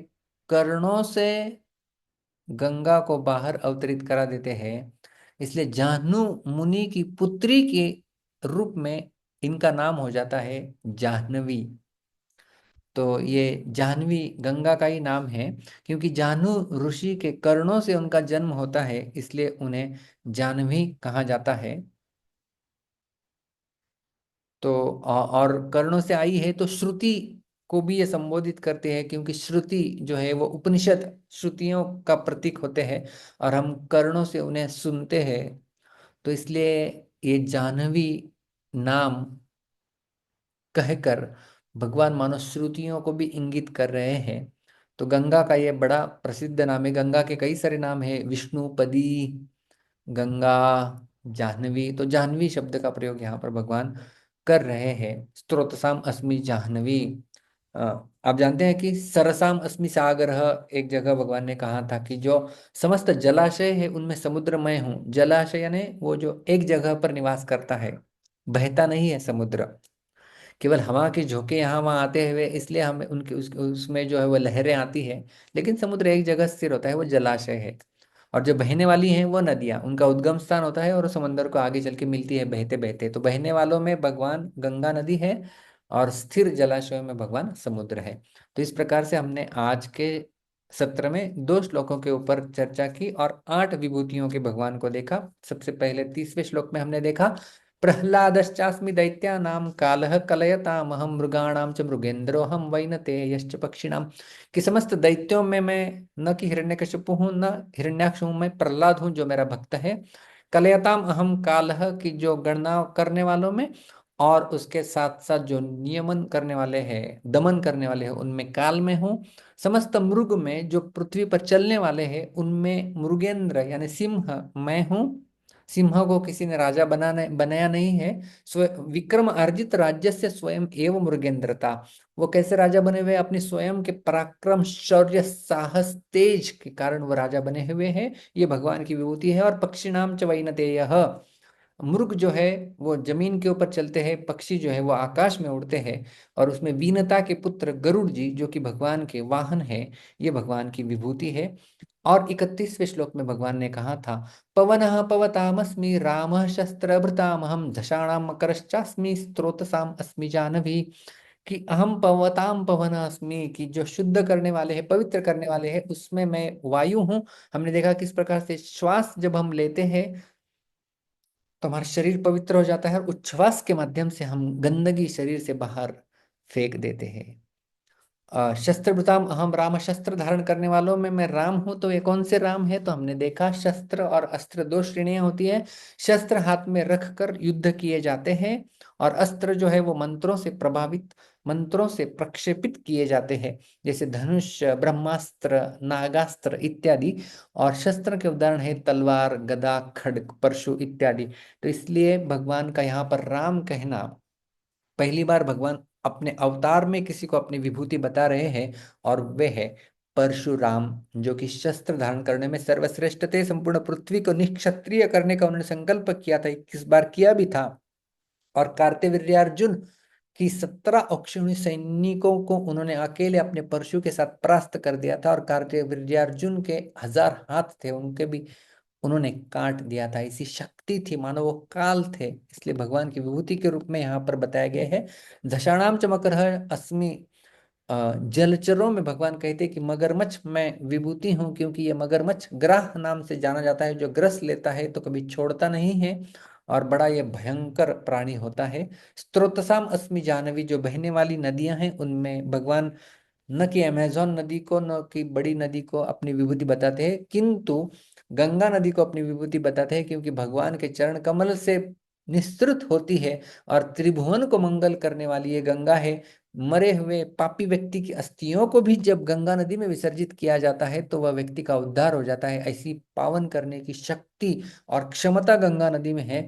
कर्णों से गंगा को बाहर अवतरित करा देते हैं। इसलिए जाहनु मुनि की पुत्री के रूप में इनका नाम हो जाता है जाह्नवी। तो ये जाह्नवी गंगा का ही नाम है, क्योंकि जाह्नू ऋषि के कर्णों से उनका जन्म होता है, इसलिए उन्हें जाह्नवी कहा जाता है। तो और कर्णों से आई है तो श्रुति को भी ये संबोधित करते हैं, क्योंकि श्रुति जो है वो उपनिषद श्रुतियों का प्रतीक होते हैं और हम कर्णों से उन्हें सुनते हैं। तो इसलिए ये जाह्नवी नाम कहकर भगवान मानो श्रुतियों को भी इंगित कर रहे हैं। तो गंगा का ये बड़ा प्रसिद्ध नाम है। गंगा के कई सारे नाम है, विष्णुपदी, गंगा, जाह्नवी। तो जाह्नवी शब्द का प्रयोग यहाँ पर भगवान कर रहे हैं। स्त्रोतसाम अस्मि जाह्नवी। आप जानते हैं कि सरसाम अस्मि सागरः, एक जगह भगवान ने कहा था कि जो समस्त जलाशय है उनमें समुद्र मैं हूँ। जलाशय यानी वो जो एक जगह पर निवास करता है, बहता नहीं है समुद्र, केवल हवा के झोंके यहाँ वहाँ आते हुए इसलिए हमें उनके उसमें जो है वो लहरें आती है, लेकिन समुद्र एक जगह स्थिर होता है, वो जलाशय है। और जो बहने वाली हैं वो नदियाँ, उनका उद्गम स्थान होता है और समंदर को आगे चल के मिलती है बहते बहते। तो बहने वालों में भगवान गंगा नदी है और स्थिर जलाशयों में भगवान समुद्र है। तो इस प्रकार से हमने आज के सत्र में 2 श्लोकों के ऊपर चर्चा की और 8 विभूतियों के भगवान को देखा। सबसे पहले 30वें श्लोक में हमने देखा प्रह्लादश्चास्मि दैत्यानां कालः कलयतामहं मृगाणां च मृगेन्द्रोऽहं वैनतेयश्च पक्षिणां, कि समस्त दैत्यों में मैं न कि हिरण्यकशिपु हूँ न हिरण्याक्ष हूँ, मैं प्रहलाद हूँ जो मेरा भक्त है। कलयताम अहम कालः, की जो गणना करने वालों में और उसके साथ साथ जो नियमन करने वाले हैं, दमन करने वाले हैं, उनमें काल में हूँ। समस्त मृग में जो पृथ्वी पर चलने वाले हैं उनमें मृगेंद्र यानी सिंह मैं हूँ। सिंह को किसी ने राजा बनाया नहीं है। विक्रम अर्जित राज्य से स्वयं एवं मृगेंद्रता, वो कैसे राजा बने हुए? अपने स्वयं के पराक्रम, शौर्य, साहस, तेज के कारण वो राजा बने हुए हैं। ये भगवान की विभूति है। और पक्षिणाम च वैनतेयः, मृग जो है वो जमीन के ऊपर चलते हैं, पक्षी जो है वो आकाश में उड़ते हैं। और उसमें वीनता के पुत्र गरुड़ जी जो कि भगवान के वाहन है, ये भगवान की विभूति है। और 31वें श्लोक में भगवान ने कहा था पवनः पवतामस्मि रामः शस्त्रभृतामहं झषाणां मकरश्चास्मि स्त्रोतसाम अस्मि जानवी, कि अहम पवताम पवन अस्मि, कि जो शुद्ध करने वाले हैं, पवित्र करने वाले हैं, उसमें मैं वायु हूँ। हमने देखा किस प्रकार से श्वास जब हम लेते हैं तो हमारा शरीर पवित्र हो जाता है और उच्छ्वास के माध्यम से हम गंदगी शरीर से बाहर फेंक देते हैं। शस्त्रभृताम अहम राम, शस्त्र धारण करने वालों में मैं राम हूं। तो ये कौन से राम है? तो हमने देखा शस्त्र और अस्त्र 2 श्रेणियां होती है। शस्त्र हाथ में रखकर युद्ध किए जाते हैं और अस्त्र जो है वो मंत्रों से प्रभावित, मंत्रों से प्रक्षेपित किए जाते हैं, जैसे धनुष, ब्रह्मास्त्र, नागास्त्र इत्यादि। और शस्त्र के उदाहरण है तलवार, गदा, खड्ग, परशु इत्यादि। तो इसलिए भगवान का यहाँ पर राम कहना, पहली बार भगवान अपने अवतार में किसी को अपनी विभूति बता रहे हैं और वे है परशुराम, जो कि शस्त्र धारण करने में सर्वश्रेष्ठ थे। संपूर्ण पृथ्वी को निक्षत्रिय करने का उन्होंने संकल्प किया था, 21 बार किया भी था। और कार्तवीर्यार्जुन की 17 अक्षौहिणी सैनिकों को उन्होंने अकेले अपने परशु के साथ परास्त कर दिया था। और कार्तवीर्यार्जुन के 1000 हाथ थे, उनके भी उन्होंने काट दिया था। ऐसी शक्ति थी, मानो वो काल थे। इसलिए भगवान की विभूति के रूप में यहाँ पर बताया गया है। दशाणाम च मकरः अस्मि, जलचरों में भगवान कहते हैं कि मगरमच्छ मैं विभूति हूँ, क्योंकि ये मगरमच्छ ग्राह नाम से जाना जाता है, जो ग्रस लेता है तो कभी छोड़ता नहीं है और बड़ा ये भयंकर प्राणी होता है। स्त्रोतसाम अस्मि जानवी, जो बहने वाली नदियां हैं उनमें भगवान न कि अमेजोन नदी को, न कि बड़ी नदी को अपनी विभूति बताते हैं, किंतु गंगा नदी को अपनी विभूति बताते हैं, क्योंकि भगवान के चरण कमल से निस्तृत होती है और त्रिभुवन को मंगल करने वाली ये गंगा है। मरे हुए पापी व्यक्ति की अस्थियों को भी जब गंगा नदी में विसर्जित किया जाता है तो वह व्यक्ति का उद्धार हो जाता है। ऐसी पावन करने की शक्ति और क्षमता गंगा नदी में है।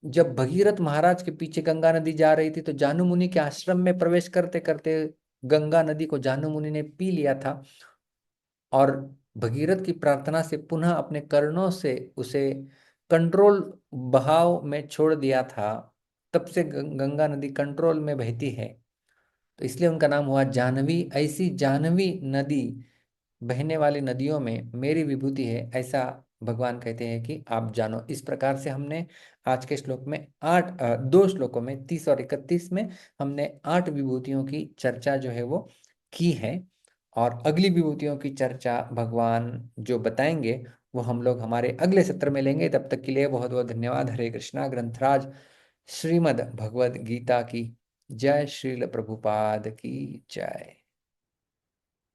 जब भगीरथ महाराज के पीछे गंगा नदी जा रही थी तो जानु मुनि के आश्रम में प्रवेश करते करते गंगा नदी को जानु मुनि ने पी लिया था और भगीरथ की प्रार्थना से पुनः अपने कर्णों से उसे कंट्रोल बहाव में छोड़ दिया था, तब से गंगा नदी कंट्रोल में बहती है। तो इसलिए उनका नाम हुआ जाह्नवी। ऐसी जाह्नवी नदी बहने वाली नदियों में मेरी विभूति है, ऐसा भगवान कहते हैं कि आप जानो। इस प्रकार से हमने आज के श्लोक में दो श्लोकों में 30 और 31 में हमने 8 विभूतियों की चर्चा जो है वो की है। और अगली विभूतियों की चर्चा भगवान जो बताएंगे वो हम लोग हमारे अगले सत्र में लेंगे। तब तक के लिए बहुत बहुत धन्यवाद। हरे कृष्णा। ग्रंथराज श्रीमद् भगवद गीता की जय। श्रील प्रभुपाद की जय।